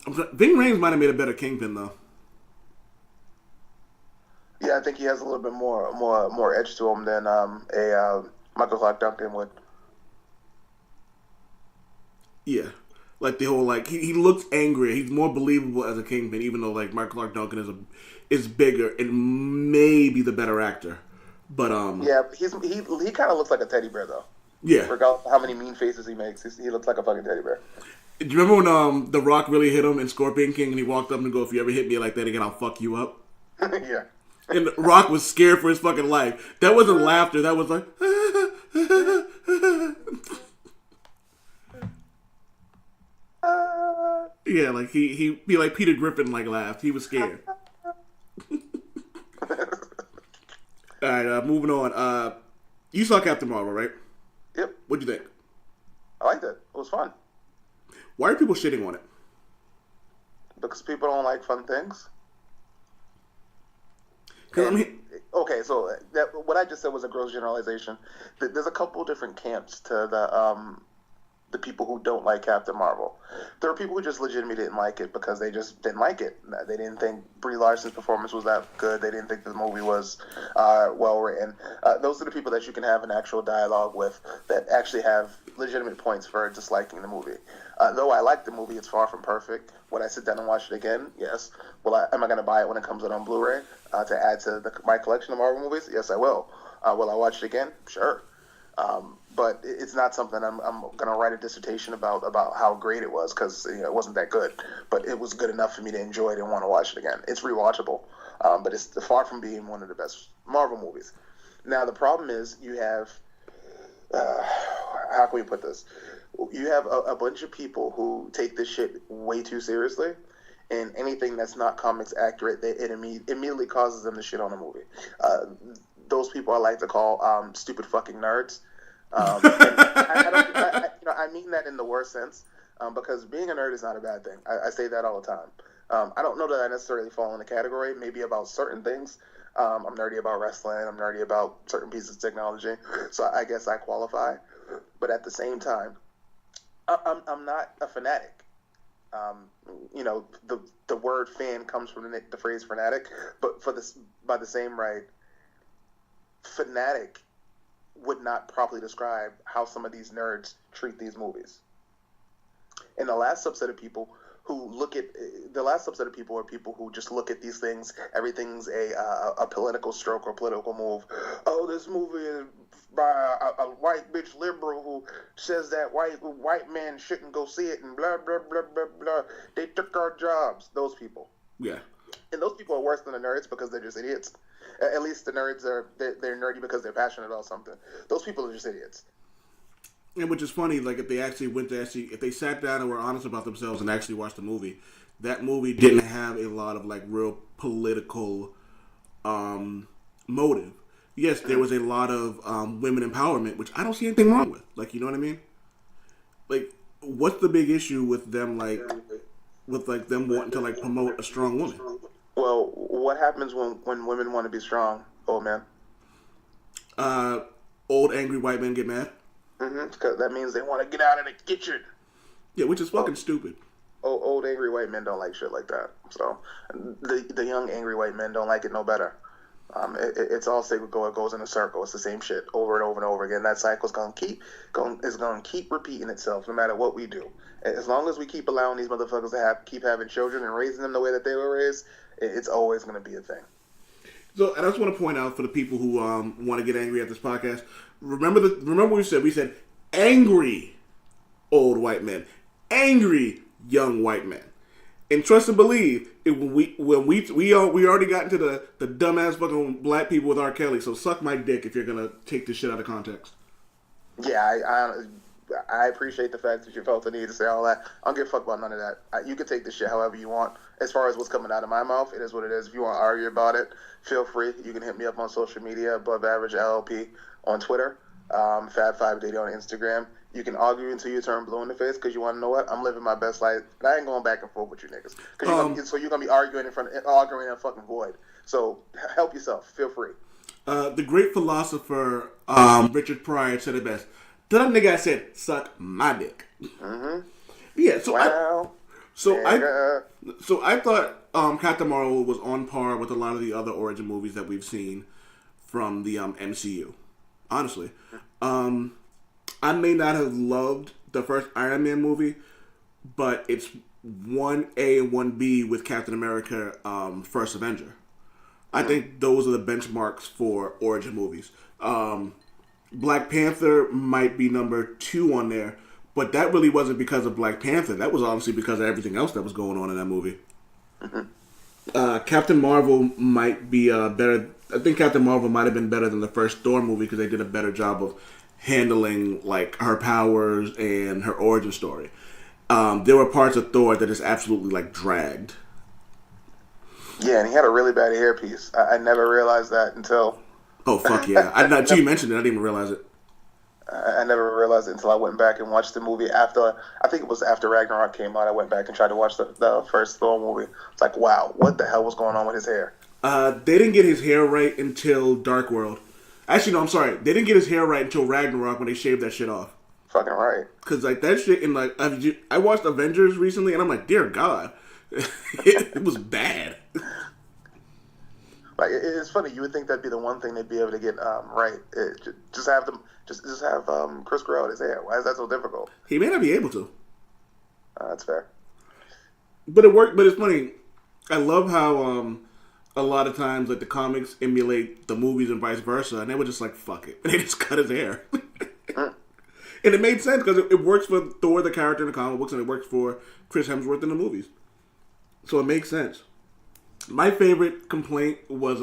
Ving Rhames might have made a better Kingpin though. Yeah, I think he has a little bit more edge to him than a Michael Clark Duncan would. Yeah. Like the whole he looks angry. He's more believable as a Kingpin, even though like Michael Clark Duncan is bigger and maybe the better actor. But yeah, he kind of looks like a teddy bear though. Yeah, regardless of how many mean faces he makes, he looks like a fucking teddy bear. Do you remember when The Rock really hit him in Scorpion King, and he walked up and go, "If you ever hit me like that again, I'll fuck you up." Yeah. And The Rock was scared for his fucking life. That wasn't laughter. That was like. Yeah, like he be like Peter Griffin like laughed. He was scared. All right, moving on. You saw Captain Marvel, right? Yep. What'd you think? I liked it. It was fun. Why are people shitting on it? Because people don't like fun things. Okay, so what I just said was a gross generalization. There's a couple different camps to the people who don't like Captain Marvel. There are people who just legitimately didn't like it because they just didn't like it. They didn't think Brie Larson's performance was that good. They didn't think the movie was well written. Those are the people that you can have an actual dialogue with that actually have legitimate points for disliking the movie. Though I like the movie, it's far from perfect. Would I sit down and watch it again? Yes. Am I going to buy it when it comes out on Blu-ray to add to my collection of Marvel movies? Yes, I will. Will I watch it again? Sure. But it's not something I'm going to write a dissertation about how great it was, because it wasn't that good. But it was good enough for me to enjoy it and want to watch it again. It's rewatchable, but it's far from being one of the best Marvel movies. Now, the problem is you have, how can we put this? You have a bunch of people who take this shit way too seriously, and anything that's not comics accurate, it immediately causes them to shit on the movie. Those people I like to call stupid fucking nerds. I mean that in the worst sense, because being a nerd is not a bad thing. I say that all the time. I don't know that I necessarily fall in the category, maybe about certain things. I'm nerdy about wrestling. I'm nerdy about certain pieces of technology. So I guess I qualify. But at the same time, I'm not a fanatic. The word fan comes from the phrase fanatic, but by the same right, fanatic would not properly describe how some of these nerds treat these movies. And the last subset of people are people who just look at these things. Everything's a political stroke or political move. Oh, this movie is by a white bitch liberal who says that white men shouldn't go see it and blah blah blah blah blah. They took our jobs. Those people. Yeah. And those people are worse than the nerds because they're just idiots. At least the nerds they're nerdy because they're passionate about something. Those people are just idiots. And which is funny, like if they sat down and were honest about themselves and actually watched the movie, that movie didn't have a lot of like real political motive. Yes, there was a lot of women empowerment, which I don't see anything wrong with. Like, you know what I mean? Like, what's the big issue with them them wanting to like promote a strong woman? Well, what happens when women want to be strong, old man? Old angry white men get mad. Because that means they want to get out of the kitchen. Yeah, which is fucking stupid. Old angry white men don't like shit like that. So the young angry white men don't like it no better. It's all cyclical. It goes in a circle. It's the same shit over and over and over again. That cycle's gonna keep repeating itself no matter what we do. As long as we keep allowing these motherfuckers to keep having children and raising them the way that they were raised, it's always gonna be a thing. So I just want to point out for the people who want to get angry at this podcast. Remember what we said? We said angry old white men, angry young white men. And trust and believe, we already got into the dumbass fucking black people with R. Kelly. So suck my dick if you're gonna take this shit out of context. Yeah, I appreciate the fact that you felt the need to say all that. I don't give a fuck about none of that. You can take this shit however you want. As far as what's coming out of my mouth, it is what it is. If you want to argue about it, feel free. You can hit me up on social media, Above Average LLP on Twitter, Fab5Daddy on Instagram. You can argue until you turn blue in the face because you want to know what? I'm living my best life, and I ain't going back and forth with you niggas. So you're gonna be arguing in a fucking void. So help yourself. Feel free. The great philosopher Richard Pryor said it best. That nigga said, "Suck my dick." Mm-hmm. Yeah. So I thought Captain Marvel was on par with a lot of the other origin movies that we've seen from the MCU. Honestly, I may not have loved the first Iron Man movie, but it's 1A and 1B with Captain America, First Avenger. I think those are the benchmarks for origin movies. Black Panther might be number 2 on there, but that really wasn't because of Black Panther. That was obviously because of everything else that was going on in that movie. Mm-hmm. Captain Marvel might be better. I think Captain Marvel might have been better than the first Thor movie because they did a better job of handling like her powers and her origin story. there were parts of Thor that just absolutely like dragged. Yeah, and he had a really bad hairpiece. I never realized that until... Oh, fuck yeah. Until you mentioned it, I didn't even realize it. I never realized it until I went back and watched the movie after... I think it was after Ragnarok came out. I went back and tried to watch the first Thor movie. It's like, wow, what the hell was going on with his hair? They didn't get his hair right until Dark World. Actually, no, I'm sorry. They didn't get his hair right until Ragnarok when they shaved that shit off. Fucking right. Because, like, that shit in, like... I watched Avengers recently, and I'm like, dear God. It was bad. Like, it's funny. You would think that'd be the one thing they'd be able to get right. Just have them... Just have Chris grow out his hair. Why is that so difficult? He may not be able to. That's fair. But it worked. But it's funny. I love how a lot of times like the comics emulate the movies and vice versa, and they were just like, "Fuck it," and they just cut his hair. And it made sense because it works for Thor, the character in the comic books, and it works for Chris Hemsworth in the movies. So it makes sense. My favorite complaint was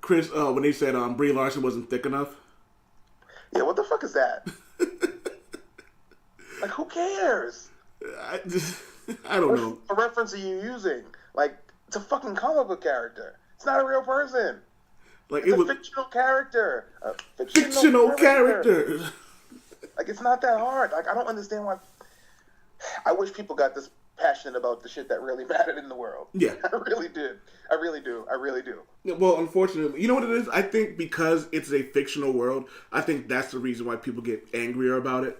Chris when they said Brie Larson wasn't thick enough. Yeah, what the fuck is that? Like, who cares? I don't know. What reference are you using? Like, it's a fucking comic book character. It's not a real person. Like it's it was a fictional character. Fictional character. Like, it's not that hard. Like, I don't understand why. I wish people got this passionate about the shit that really mattered in the world. Yeah. I really did. I really do. Yeah, well, unfortunately, you know what it is? I think because it's a fictional world, I think that's the reason why people get angrier about it.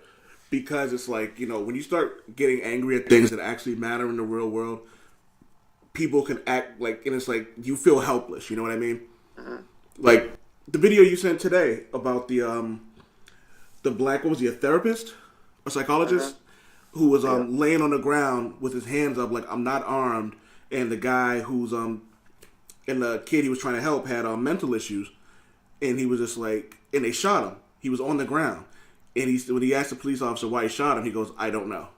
Because it's like, you know, when you start getting angry at things that actually matter in the real world, people can act like, and it's like, you feel helpless, you know what I mean? Mm-hmm. Like, the video you sent today about the black, what was he, a therapist? A psychologist? Who was laying on the ground with his hands up like, I'm not armed, and the guy who's, and the kid he was trying to help had mental issues, and he was just like, and they shot him. He was on the ground. And when he asked the police officer why he shot him, he goes, I don't know.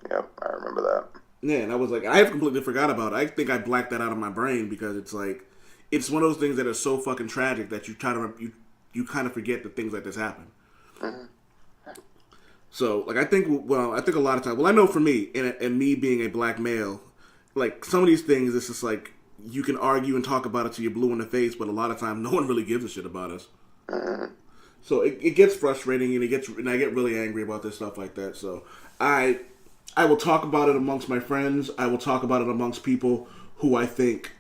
Yep, I remember that. Yeah, and I was like, I completely forgot about it. I think I blacked that out of my brain because it's like, it's one of those things that are so fucking tragic that you kind of forget that things like this happen. Mm-hmm. So, like, I think a lot of times, well, I know for me, and me being a black male, like, some of these things, it's just like, you can argue and talk about it till you're blue in the face, but a lot of times, no one really gives a shit about us. Mm-hmm. So it gets frustrating, and I get really angry about this stuff like that. So I will talk about it amongst my friends. I will talk about it amongst people who I think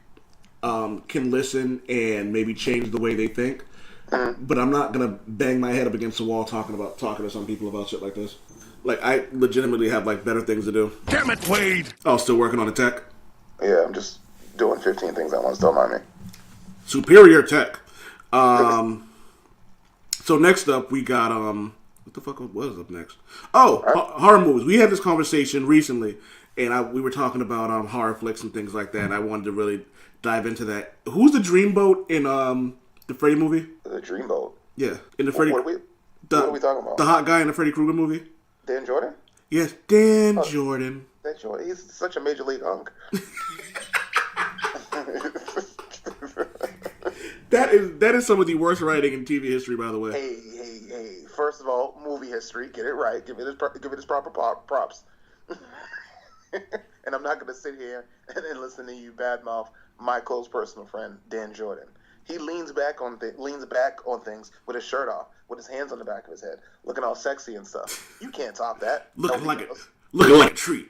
can listen and maybe change the way they think. But I'm not gonna bang my head up against the wall talking to some people about shit like this. Like, I legitimately have like better things to do. Damn it, Wade! Oh, still working on the tech? Yeah, I'm just doing 15 things at once. Don't mind me. Superior tech. So next up, we got, what the fuck was up next? Oh, horror movies. We had this conversation recently, and we were talking about horror flicks and things like that, and I wanted to really dive into that. Who's the Dreamboat in the Freddy movie? The Dreamboat? Yeah. In the Freddy... What are we talking about? The hot guy in the Freddy Krueger movie? Dan Jordan? Yes, Dan Jordan. Dan Jordan. He's such a major league hunk. That is some of the worst writing in TV history, by the way. Hey. First of all, movie history. Get it right. Give it his proper props. And I'm not going to sit here and listen to you badmouth my close personal friend, Dan Jordan. He leans back on things with his shirt off, with his hands on the back of his head, looking all sexy and stuff. You can't top that. Looking like a treat.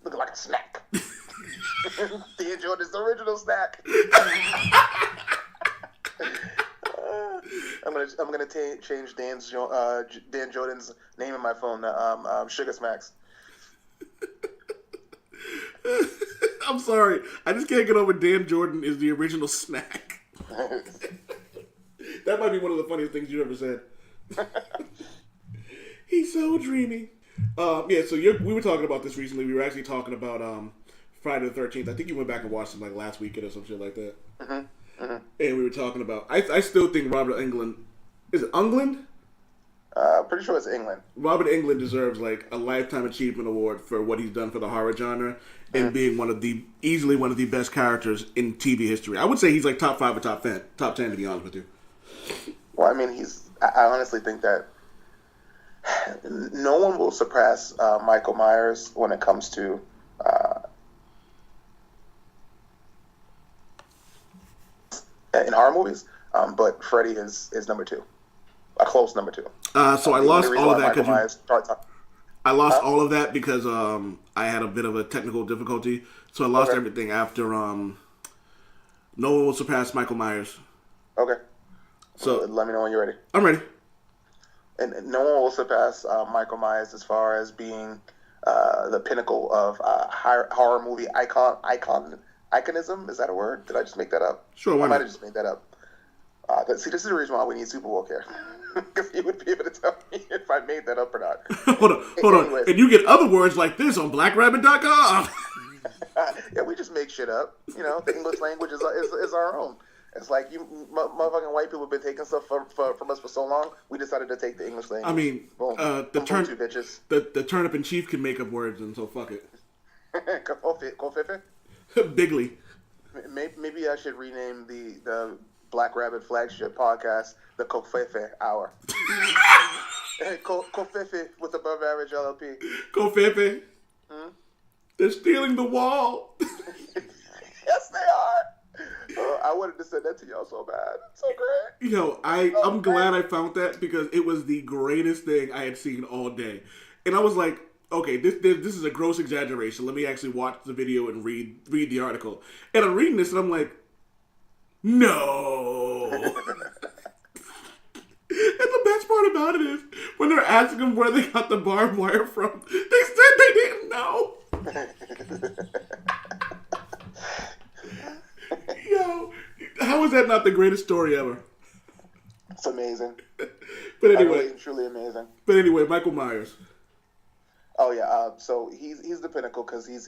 Looking like a snack. Dan Jordan's original snack. I'm gonna change Dan Jordan's name in my phone to Sugar Smacks. I'm sorry, I just can't get over Dan Jordan is the original snack. That might be one of the funniest things you ever said. He's so dreamy. Yeah, so we were talking about this recently. We were actually talking about Friday the 13th. I think you went back and watched it like last weekend or some shit like that. Mm-hmm. Mm-hmm. And we were talking about... I still think Robert Englund... Is it Englund? Pretty sure it's England. Robert Englund deserves like a Lifetime Achievement Award for what he's done for the horror genre and being easily one of the best characters in TV history. I would say he's like top 5 or top 10 to be honest with you. Well, I mean, I honestly think that no one will surpass Michael Myers when it comes to in horror movies, but Freddy is number 2, a close number 2. So I lost all of that because I lost all of that because I had a bit of a technical difficulty, so I lost everything after no one will surpass Michael Myers. Okay. So let me know when you're ready. I'm ready. And no one will surpass Michael Myers as far as being the pinnacle of horror movie iconism. Is that a word? Did I just make that up? Sure, why I might not? have just made that up. See, this is the reason why we need Super Woke here. Because he would be able to tell me if I made that up or not. hold on. And you get other words like this on blackrabbit.com. Yeah, we just make shit up. You know, the English language is our own. It's like you motherfucking white people have been taking stuff from us for so long. We decided to take the English language. I mean, boom. The turnip in chief can make up words, and so fuck it. Kofi? Bigly. Maybe I should rename the Black Rabbit flagship podcast the Kofi Hour. Kofi with above average LLP. Kofi. They're stealing the wall. Yes, they are. I wanted to send that to y'all so bad. So great. Yo, I'm glad I found that because it was the greatest thing I had seen all day. And I was like, okay, this is a gross exaggeration. Let me actually watch the video and read the article. And I'm reading this and I'm like, no. And the best part about it is when they're asking them where they got the barbed wire from, they said they didn't know. Yo, how is that not the greatest story ever? It's amazing. But anyway, really, truly amazing. But anyway, Michael Myers. Oh yeah, so he's the pinnacle because he's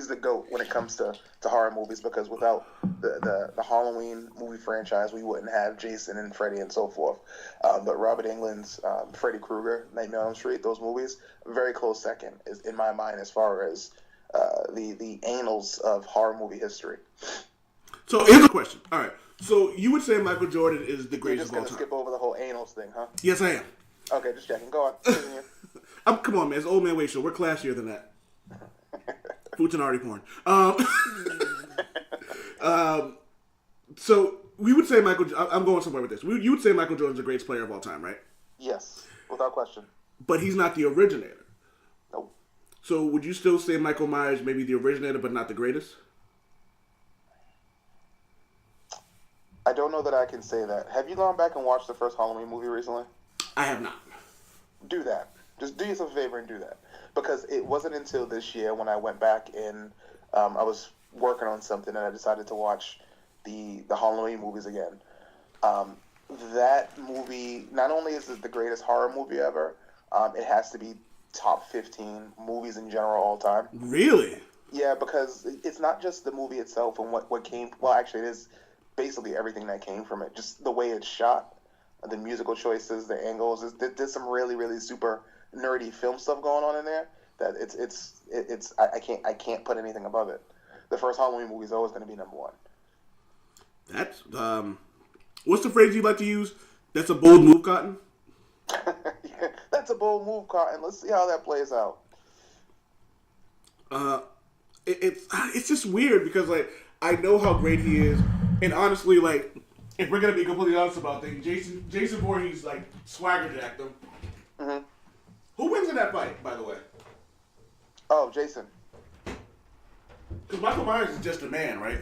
the GOAT when it comes to horror movies. Because without the Halloween movie franchise, we wouldn't have Jason and Freddy and so forth. But Robert Englund's Freddy Krueger, Nightmare on Elm Street, those movies, very close second is in my mind as far as the annals of horror movie history. So here's a question. All right. So you would say Michael Jordan is the greatest of all time? You're just going to skip over the whole annals thing, huh? Yes, I am. Okay, just checking. Go on. Continue. Come on, man. It's Old Man Wade Show. We're classier than that. Futanari porn. So we would say I'm going somewhere with this. You would say Michael Jordan's the greatest player of all time, right? Yes, without question. But he's not the originator. Nope. So would you still say Michael Myers maybe the originator but not the greatest? I don't know that I can say that. Have you gone back and watched the first Halloween movie recently? I have not. Do that. Just do yourself a favor and do that. Because it wasn't until this year when I went back and I was working on something and I decided to watch the Halloween movies again. That movie, not only is it the greatest horror movie ever, it has to be top 15 movies in general all time. Really? Yeah, because it's not just the movie itself and what came... Well, actually, it is basically everything that came from it. Just the way it's shot, the musical choices, the angles. There's some really, really super nerdy film stuff going on in there that I can't put anything above it. The first Halloween movie is always going to be number one. That's what's the phrase you like to use? That's a bold move, Cotton. Yeah, that's a bold move, Cotton. Let's see how that plays out. It's just weird because like I know how great he is, and honestly, like if we're gonna be completely honest about things, Jason Voorhees like swagger jacked him. Mm-hmm. Who wins in that fight, by the way? Oh, Jason. Because Michael Myers is just a man, right?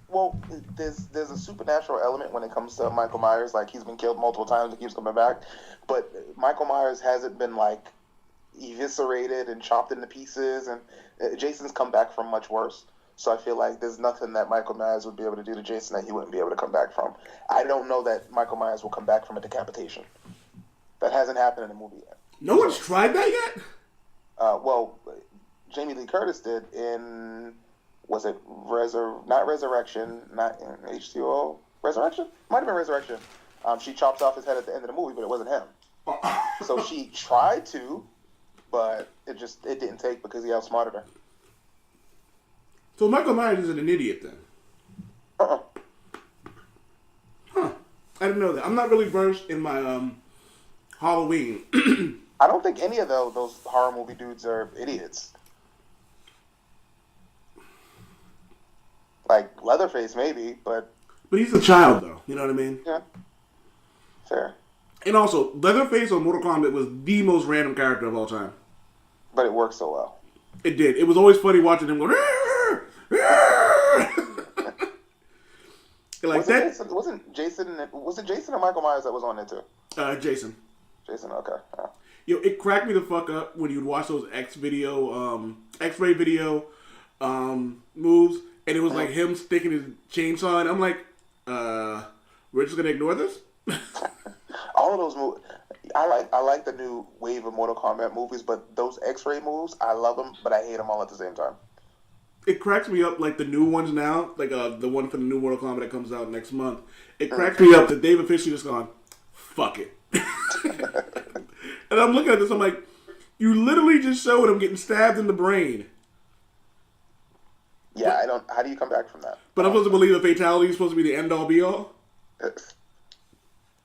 Well, there's a supernatural element when it comes to Michael Myers. Like, he's been killed multiple times and keeps coming back. But Michael Myers hasn't been, like, eviscerated and chopped into pieces. And Jason's come back from much worse. So I feel like there's nothing that Michael Myers would be able to do to Jason that he wouldn't be able to come back from. I don't know that Michael Myers will come back from a decapitation. That hasn't happened in the movie yet. No one's tried that yet? Well, Jamie Lee Curtis did in... Was it not Resurrection, not in H2O? Resurrection? Might have been Resurrection. She chops off his head at the end of the movie, but it wasn't him. So she tried to, but it didn't take because he outsmarted her. So Michael Myers isn't an idiot then? Uh-uh. Huh. I didn't know that. I'm not really versed in my Halloween. I don't think any of those horror movie dudes are idiots. Like Leatherface, maybe, but he's a child, though. You know what I mean? Yeah. Fair. And also, Leatherface on Mortal Kombat was the most random character of all time. But it worked so well. It did. It was always funny watching him go. Like wasn't Jason? Was it Jason or Michael Myers that was on it too? Jason. Jason. Okay. Yeah. Yo, it cracked me the fuck up when you'd watch those X-ray video moves, and it was like him sticking his chainsaw, and I'm like, we're just gonna ignore this. All of those movies, I like the new wave of Mortal Kombat movies, but those X-ray moves, I love them, but I hate them all at the same time. It cracks me up, like the new ones now, like the one for the new Mortal Kombat that comes out next month. It cracks me up that they've officially just gone, fuck it. And I'm looking at this, I'm like, you literally just showed him getting stabbed in the brain. Yeah, I don't. How do you come back from that? But I'm supposed to believe a fatality is supposed to be the end all be all?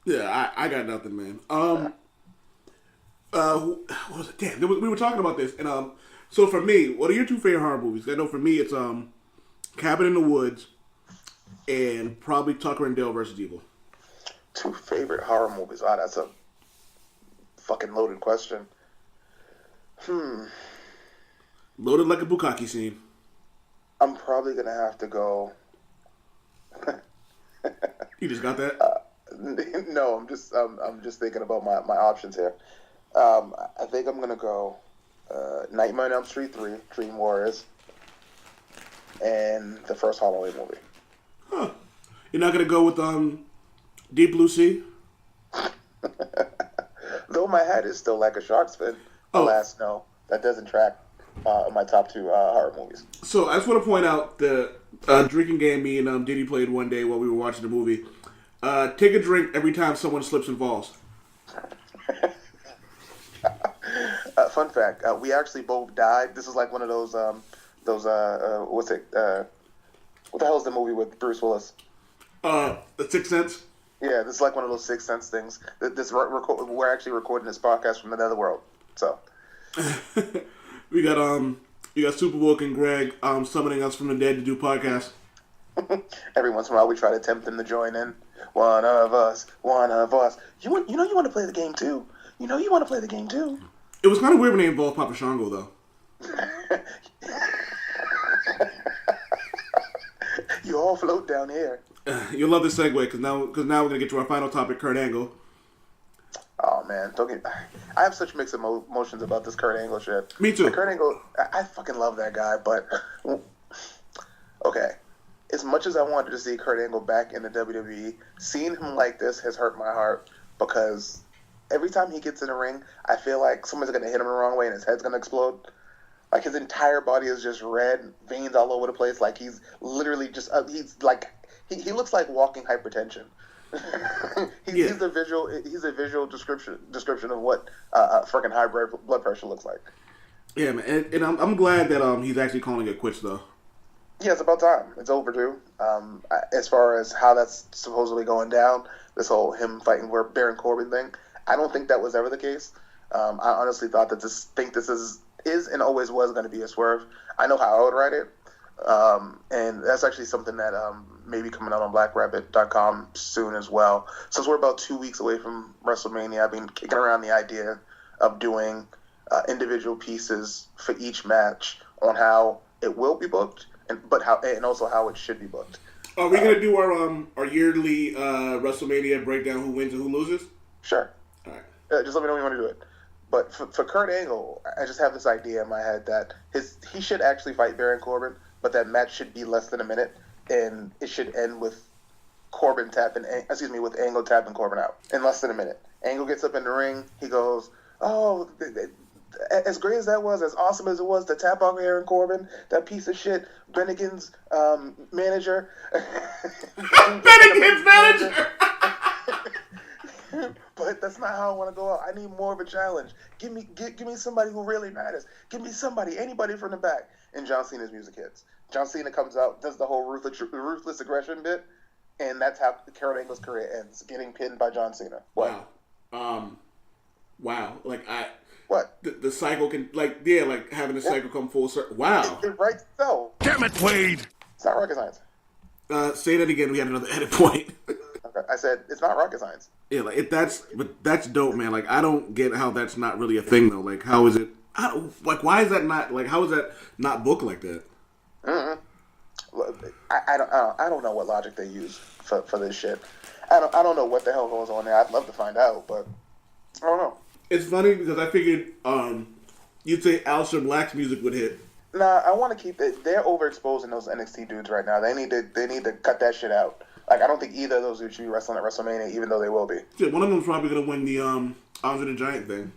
Yeah, I got nothing, man. What was it? Damn, we were talking about this, and so for me, what are your two favorite horror movies? I know for me, it's Cabin in the Woods, and probably Tucker and Dale versus Evil. Two favorite horror movies? Wow, that's a fucking loaded question. Loaded like a bukkake scene. I'm probably gonna have to go. You just got that? No, I'm just thinking about my options here. I think I'm gonna go Nightmare on Elm Street 3, Dream Warriors, and the first Halloween movie. Huh. You're not gonna go with Deep Blue Sea? Though my hat is still like a shark's fin. Oh. Alas, no, that doesn't track my top two horror movies. So I just want to point out the drinking game me and Diddy played one day while we were watching the movie. Take a drink every time someone slips and falls. Fun fact: we actually both died. This is like one of those what's it? What the hell is the movie with Bruce Willis? The Sixth Sense. Yeah, this is like one of those Sixth Sense things. We're actually recording this podcast from another world. So we got you got Superbook and Greg summoning us from the dead to do podcasts. Every once in a while, we try to tempt them to join in. One of us. You want to play the game too. You want to play the game too. It was kind of weird when they involved Papa Shango, though. You all float down here. You'll love this segue because now we're gonna get to our final topic, Kurt Angle. Oh man, I have such mixed emotions about this Kurt Angle shit. Me too. Kurt Angle, I fucking love that guy, but okay. As much as I wanted to see Kurt Angle back in the WWE, seeing him like this has hurt my heart because every time he gets in the ring, I feel like someone's gonna hit him the wrong way and his head's gonna explode. Like his entire body is just red, veins all over the place. Like he's literally just he looks like walking hypertension. He's a visual description of what freaking high blood pressure looks like. Yeah, man, and I'm glad that he's actually calling it quits though. Yeah, it's about time. It's overdue. As far as how that's supposedly going down, this whole him fighting for Baron Corbin thing, I don't think that was ever the case. I honestly thought that this is and always was going to be a swerve. I know how I would write it. And that's actually something that may be coming out on blackrabbit.com soon as well. Since we're about 2 weeks away from WrestleMania, I've been kicking around the idea of doing individual pieces for each match on how it will be booked, and also how it should be booked. Are we gonna do our yearly WrestleMania breakdown? Who wins and who loses? Sure. All right. Just let me know when you want to do it. But for Kurt Angle, I just have this idea in my head that he should actually fight Baron Corbin, but that match should be less than a minute, and it should end with with Angle tapping Corbin out in less than a minute. Angle gets up in the ring. He goes, "Oh, as great as that was, as awesome as it was to tap out Baron Corbin, that piece of shit, Bennigan's manager." Bennigan's manager. But that's not how I want to go out. I need more of a challenge. Give me somebody who really matters. Give me anybody from the back. And John Cena's music hits. John Cena comes out, does the whole ruthless aggression bit, and that's how Kurt Angle's career ends, getting pinned by John Cena. What? Wow. Like the cycle can like having the cycle come full circle. Wow. It right so. Damn it, Wade. It's not rocket science. Say that again. We had another edit point. Okay. I said it's not rocket science. Yeah, like that's dope, man. Like I don't get how that's not really a thing though. Like how is it? Why is that not like? How is that not booked like that? I don't know what logic they use for this shit. I don't know what the hell goes on there. I'd love to find out, but I don't know. It's funny because I figured you'd say Aleister Black's music would hit. Nah, I want to keep it. They're overexposing those NXT dudes right now. They need to cut that shit out. Like I don't think either of those dudes should be wrestling at WrestleMania, even though they will be. Yeah, one of them's probably gonna win the Andre the Giant thing.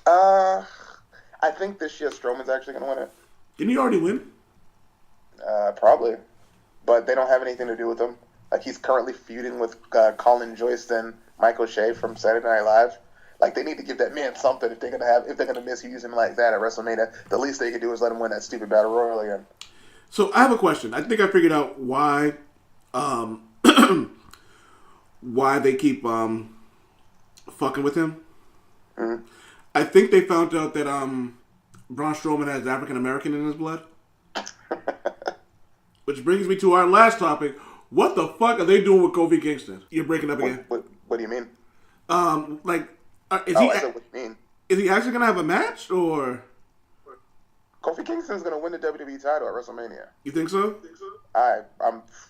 I think this year Strowman's actually gonna win it. Didn't he already win? Probably, but they don't have anything to do with him. Like he's currently feuding with Colin Jost and Michael Shea from Saturday Night Live. Like they need to give that man something if they're gonna misuse him like that at WrestleMania. The least they could do is let him win that stupid Battle Royal again. So I have a question. I think I figured out why why they keep fucking with him. Mm-hmm. I think they found out that Braun Strowman has African American in his blood. Which brings me to our last topic. What the fuck are they doing with Kofi Kingston? You're breaking up again. What do you mean? Is I said what you mean. Is he actually gonna have a match or? Kofi Kingston's gonna win the WWE title at WrestleMania. You think so?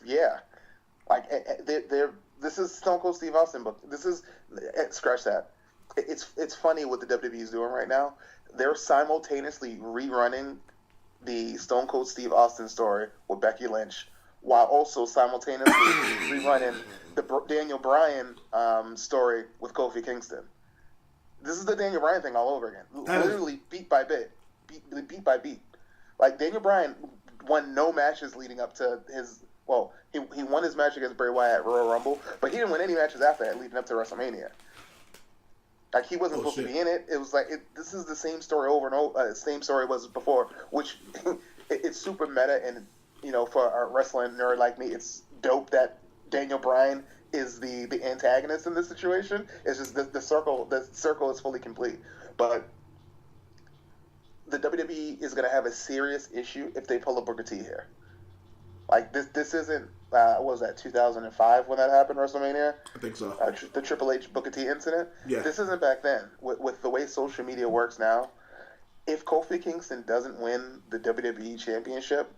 Yeah. Like this is Stone Cold Steve Austin, but this is scratch that. It's funny what the WWE is doing right now. They're simultaneously rerunning the Stone Cold Steve Austin story with Becky Lynch, while also simultaneously rerunning the Daniel Bryan story with Kofi Kingston. This is the Daniel Bryan thing all over again. Literally beat by beat. Like Daniel Bryan won no matches leading up to his. Well, he won his match against Bray Wyatt at Royal Rumble, but he didn't win any matches after that leading up to WrestleMania. Like he wasn't supposed to be in it. It was like this is the same story over and over. Same story was before, which it's super meta, and for a wrestling nerd like me, it's dope that Daniel Bryan is the antagonist in this situation. It's just the circle is fully complete. But the WWE is going to have a serious issue if they pull a Booker T here. Like this isn't what was that 2005 when that happened, WrestleMania? I think so. The Triple H Booker T incident. Yeah. This isn't back then. With the way social media works now, if Kofi Kingston doesn't win the WWE Championship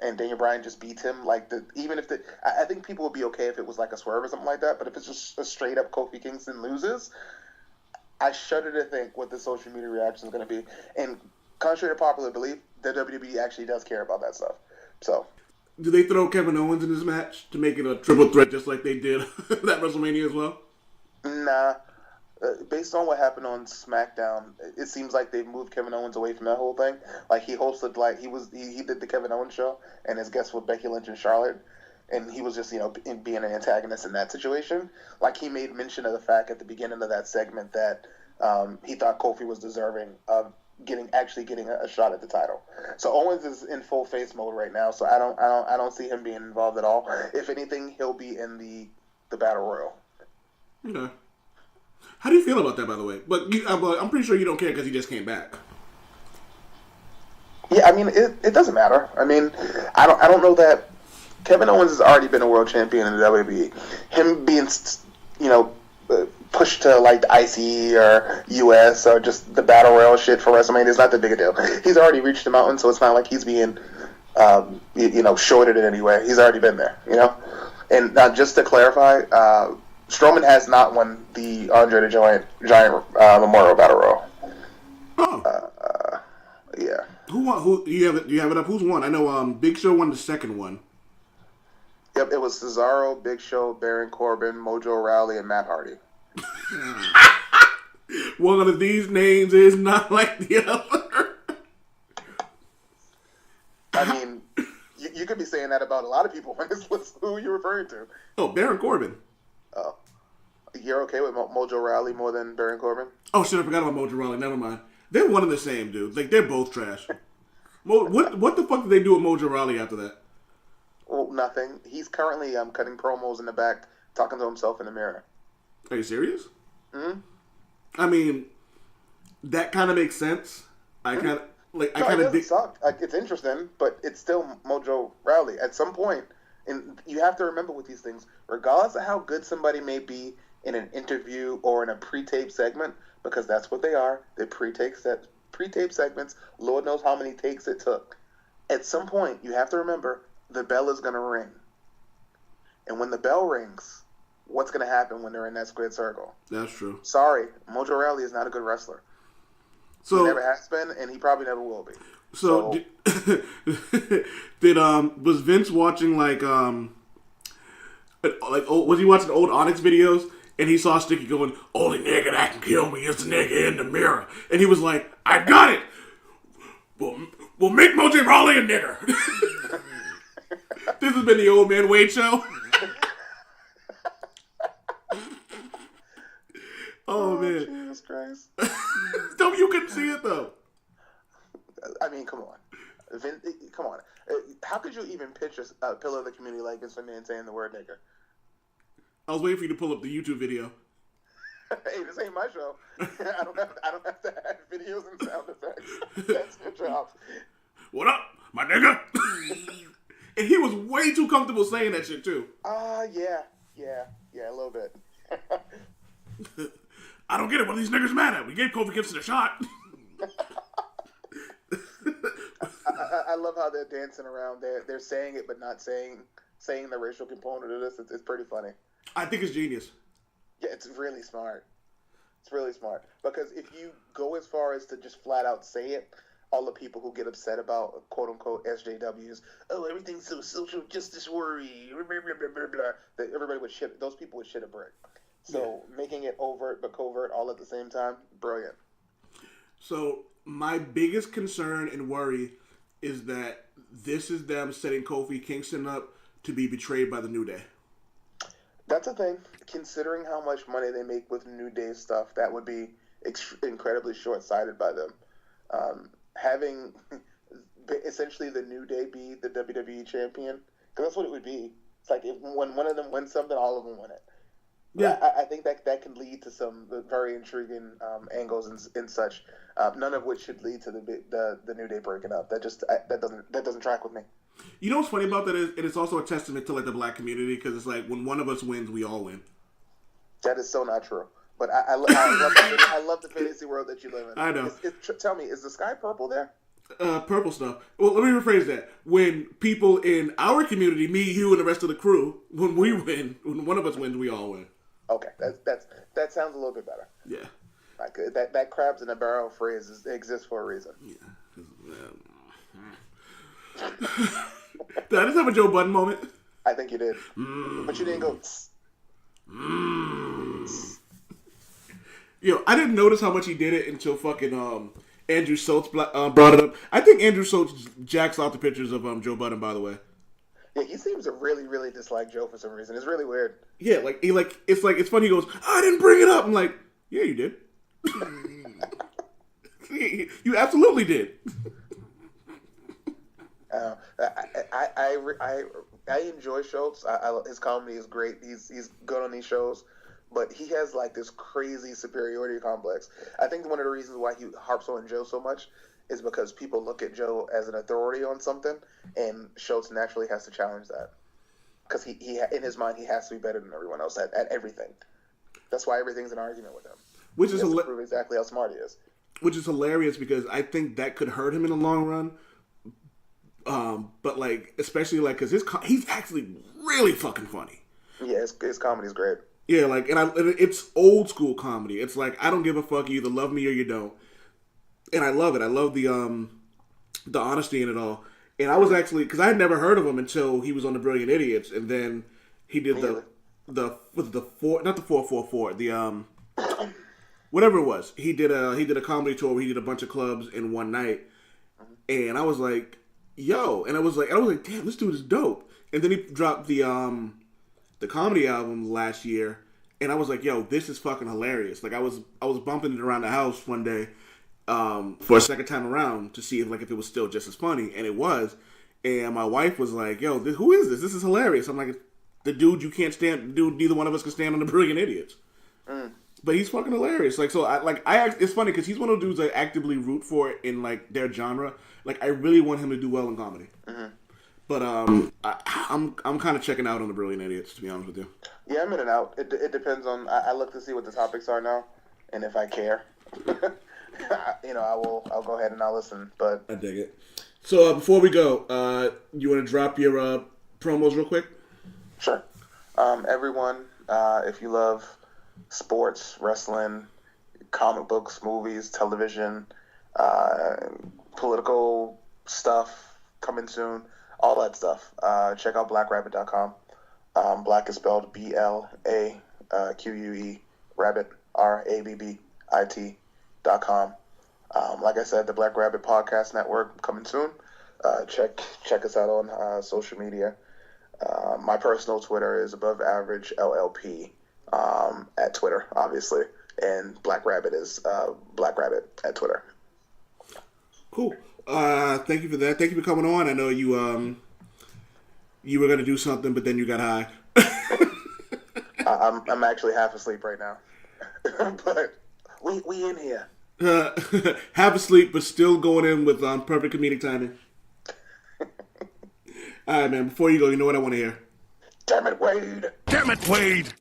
and Daniel Bryan just beats him, I think people would be okay if it was like a swerve or something like that. But if it's just a straight up Kofi Kingston loses, I shudder to think what the social media reaction is going to be. And contrary to popular belief, the WWE actually does care about that stuff. So. Do they throw Kevin Owens in this match to make it a triple threat just like they did that WrestleMania as well? Nah. Based on what happened on SmackDown, it seems like they've moved Kevin Owens away from that whole thing. Like he hosted, he did the Kevin Owens show, and his guests were Becky Lynch and Charlotte, and he was just being an antagonist in that situation. Like he made mention of the fact at the beginning of that segment that he thought Kofi was deserving of getting a shot at the title. So Owens is in full face mode right now. So I don't see him being involved at all. If anything, he'll be in the Battle Royal. Okay. How do you feel about that, by the way? But I'm pretty sure you don't care because he just came back. Yeah, I mean, it doesn't matter. I mean, I don't know that Kevin Owens has already been a world champion in the WWE. Him being, pushed to like the IC or US or just the Battle Royal shit for WrestleMania is not that big a deal. He's already reached the mountain, so it's not like he's being, shorted in any way. He's already been there, And just to clarify, Strowman has not won the Andre the Giant Memorial Battle Royal. Oh. Yeah. Who won? Who do you have it up? Who's won? I know Big Show won the second one. Yep, it was Cesaro, Big Show, Baron Corbin, Mojo Rawley, and Matt Hardy. One of these names is not like the other. I mean, you could be saying that about a lot of people on this list. Who are you referring to? Oh, Baron Corbin. Oh. You're okay with Mojo Rawley more than Baron Corbin? Oh, shit, I forgot about Mojo Rawley. Never mind. They're one and the same, dude. Like, they're both trash. What the fuck did they do with Mojo Rawley after that? Well, nothing. He's currently cutting promos in the back, talking to himself in the mirror. Are you serious? Mm-hmm. I mean, that kind of makes sense. I kind of like. No, I kind it of doesn't suck. Like, it's interesting, but it's still Mojo Rawley. At some point, and you have to remember with these things, regardless of how good somebody may be in an interview or in a pre-tape segment, because that's what they are. They're pre-tape segments. Lord knows how many takes it took. At some point, you have to remember the bell is going to ring, and when the bell rings, what's going to happen when they're in that squared circle? That's true. Sorry, Mojo Rawley is not a good wrestler. So he never has been, and he probably never will be. So, was Vince watching was he watching old Onyx videos and he saw Sticky going, "Only nigga that can kill me is the nigga in the mirror," and he was like, "I got it. We'll make Mojo Rawley a nigger." This has been the Old Man Wade Show. Oh man, Jesus Christ! You couldn't see it though. I mean, come on. Come on. How could you even picture a pillar of the community like Vince McMahon saying the word nigger? I was waiting for you to pull up the YouTube video. Hey, this ain't my show. I don't have to have videos and sound effects. That's your job. What up, my nigga? And he was way too comfortable saying that shit too. Yeah, a little bit. I don't get it. What are these niggas mad at? We gave Kofi Kingston a shot. I love how they're dancing around. They're saying it, but not saying the racial component of this. It's pretty funny. I think it's genius. Yeah, it's really smart. It's really smart. Because if you go as far as to just flat out say it, all the people who get upset about quote-unquote SJWs, oh, everything's so social justice worry, blah, blah, blah, blah, blah, that everybody would shit, those people would shit a brick. So making it overt but covert all at the same time, brilliant. So my biggest concern and worry is that this is them setting Kofi Kingston up to be betrayed by the New Day. That's a thing. Considering how much money they make with New Day stuff, that would be incredibly short-sighted by them. Having essentially the New Day be the WWE champion, because that's what it would be. It's like when one of them wins something, all of them win it. Yeah, I think that can lead to some very intriguing angles and such. None of which should lead to the New Day breaking up. That doesn't track with me. You know what's funny about that is it's also a testament to like the black community, because it's like when one of us wins, we all win. That is so not true. But I love the fantasy world that you live in. I know. Tell me, is the sky purple there? Purple stuff. Well, let me rephrase that. When people in our community, me, you, and the rest of the crew, when we win, when one of us wins, we all win. Okay, that sounds a little bit better. Yeah. Like that crabs in a barrel phrase exists for a reason. Yeah. Did I just have a Joe Budden moment? I think you did. But you didn't go. Yo, I didn't notice how much he did it until fucking Andrew Schultz brought it up. I think Andrew Schultz jacks off the pictures of Joe Budden, by the way. Yeah, he seems to really, really dislike Joe for some reason. It's really weird. Yeah, it's funny. He goes, I didn't bring it up. I'm like, yeah, you did. You absolutely did. I enjoy Schultz. His comedy is great. He's good on these shows, but he has like this crazy superiority complex. I think one of the reasons why he harps on Joe so much is because people look at Joe as an authority on something, and Schultz naturally has to challenge that because he in his mind he has to be better than everyone else at everything. That's why everything's an argument with him. Which is to prove exactly how smart he is. Which is hilarious because I think that could hurt him in the long run. But like, especially like, cause he's actually really fucking funny. Yeah, his comedy's great. Yeah, like, and it's old school comedy. It's like, I don't give a fuck. You either love me or you don't. And I love it. I love the honesty in it all. And I was actually, cause I had never heard of him until he was on the Brilliant Idiots, and then he did the 444, whatever it was. He did a comedy tour where he did a bunch of clubs in one night, and I was like, yo, and I was like, damn, this dude is dope. And then he dropped the comedy album last year, and I was like, yo, this is fucking hilarious. Like I was bumping it around the house one day for a second time around to see if it was still just as funny, and it was. And my wife was like, yo, who is this? This is hilarious. I'm like, the dude you can't stand, the dude neither one of us can stand on the Brilliant Idiots. But he's fucking hilarious. Like, so it's funny because he's one of the dudes I actively root for in like their genre. Like, I really want him to do well in comedy. Mm-hmm. But I'm kind of checking out on the Brilliant Idiots, to be honest with you. Yeah, I'm in and out. It depends on. I look to see what the topics are now, and if I care, I'll go ahead and I'll listen. But I dig it. So before we go, you want to drop your promos real quick? Sure. Everyone, if you love sports, wrestling, comic books, movies, television, political stuff coming soon, all that stuff, check out blackrabbit.com. Black is spelled BLAQUE, rabbit, RABBIT.com. Like I said, the Black Rabbit Podcast Network coming soon. Check us out on social media. My personal Twitter is Above Average LLP at Twitter, obviously, and Black Rabbit is Black Rabbit at Twitter. Cool. Thank you for that. Thank you for coming on. I know you were gonna do something, but then you got high. I'm actually half asleep right now, but we in here. Half asleep, but still going in with perfect comedic timing. All right, man. Before you go, you know what I want to hear? Damn it, Wade! Damn it, Wade!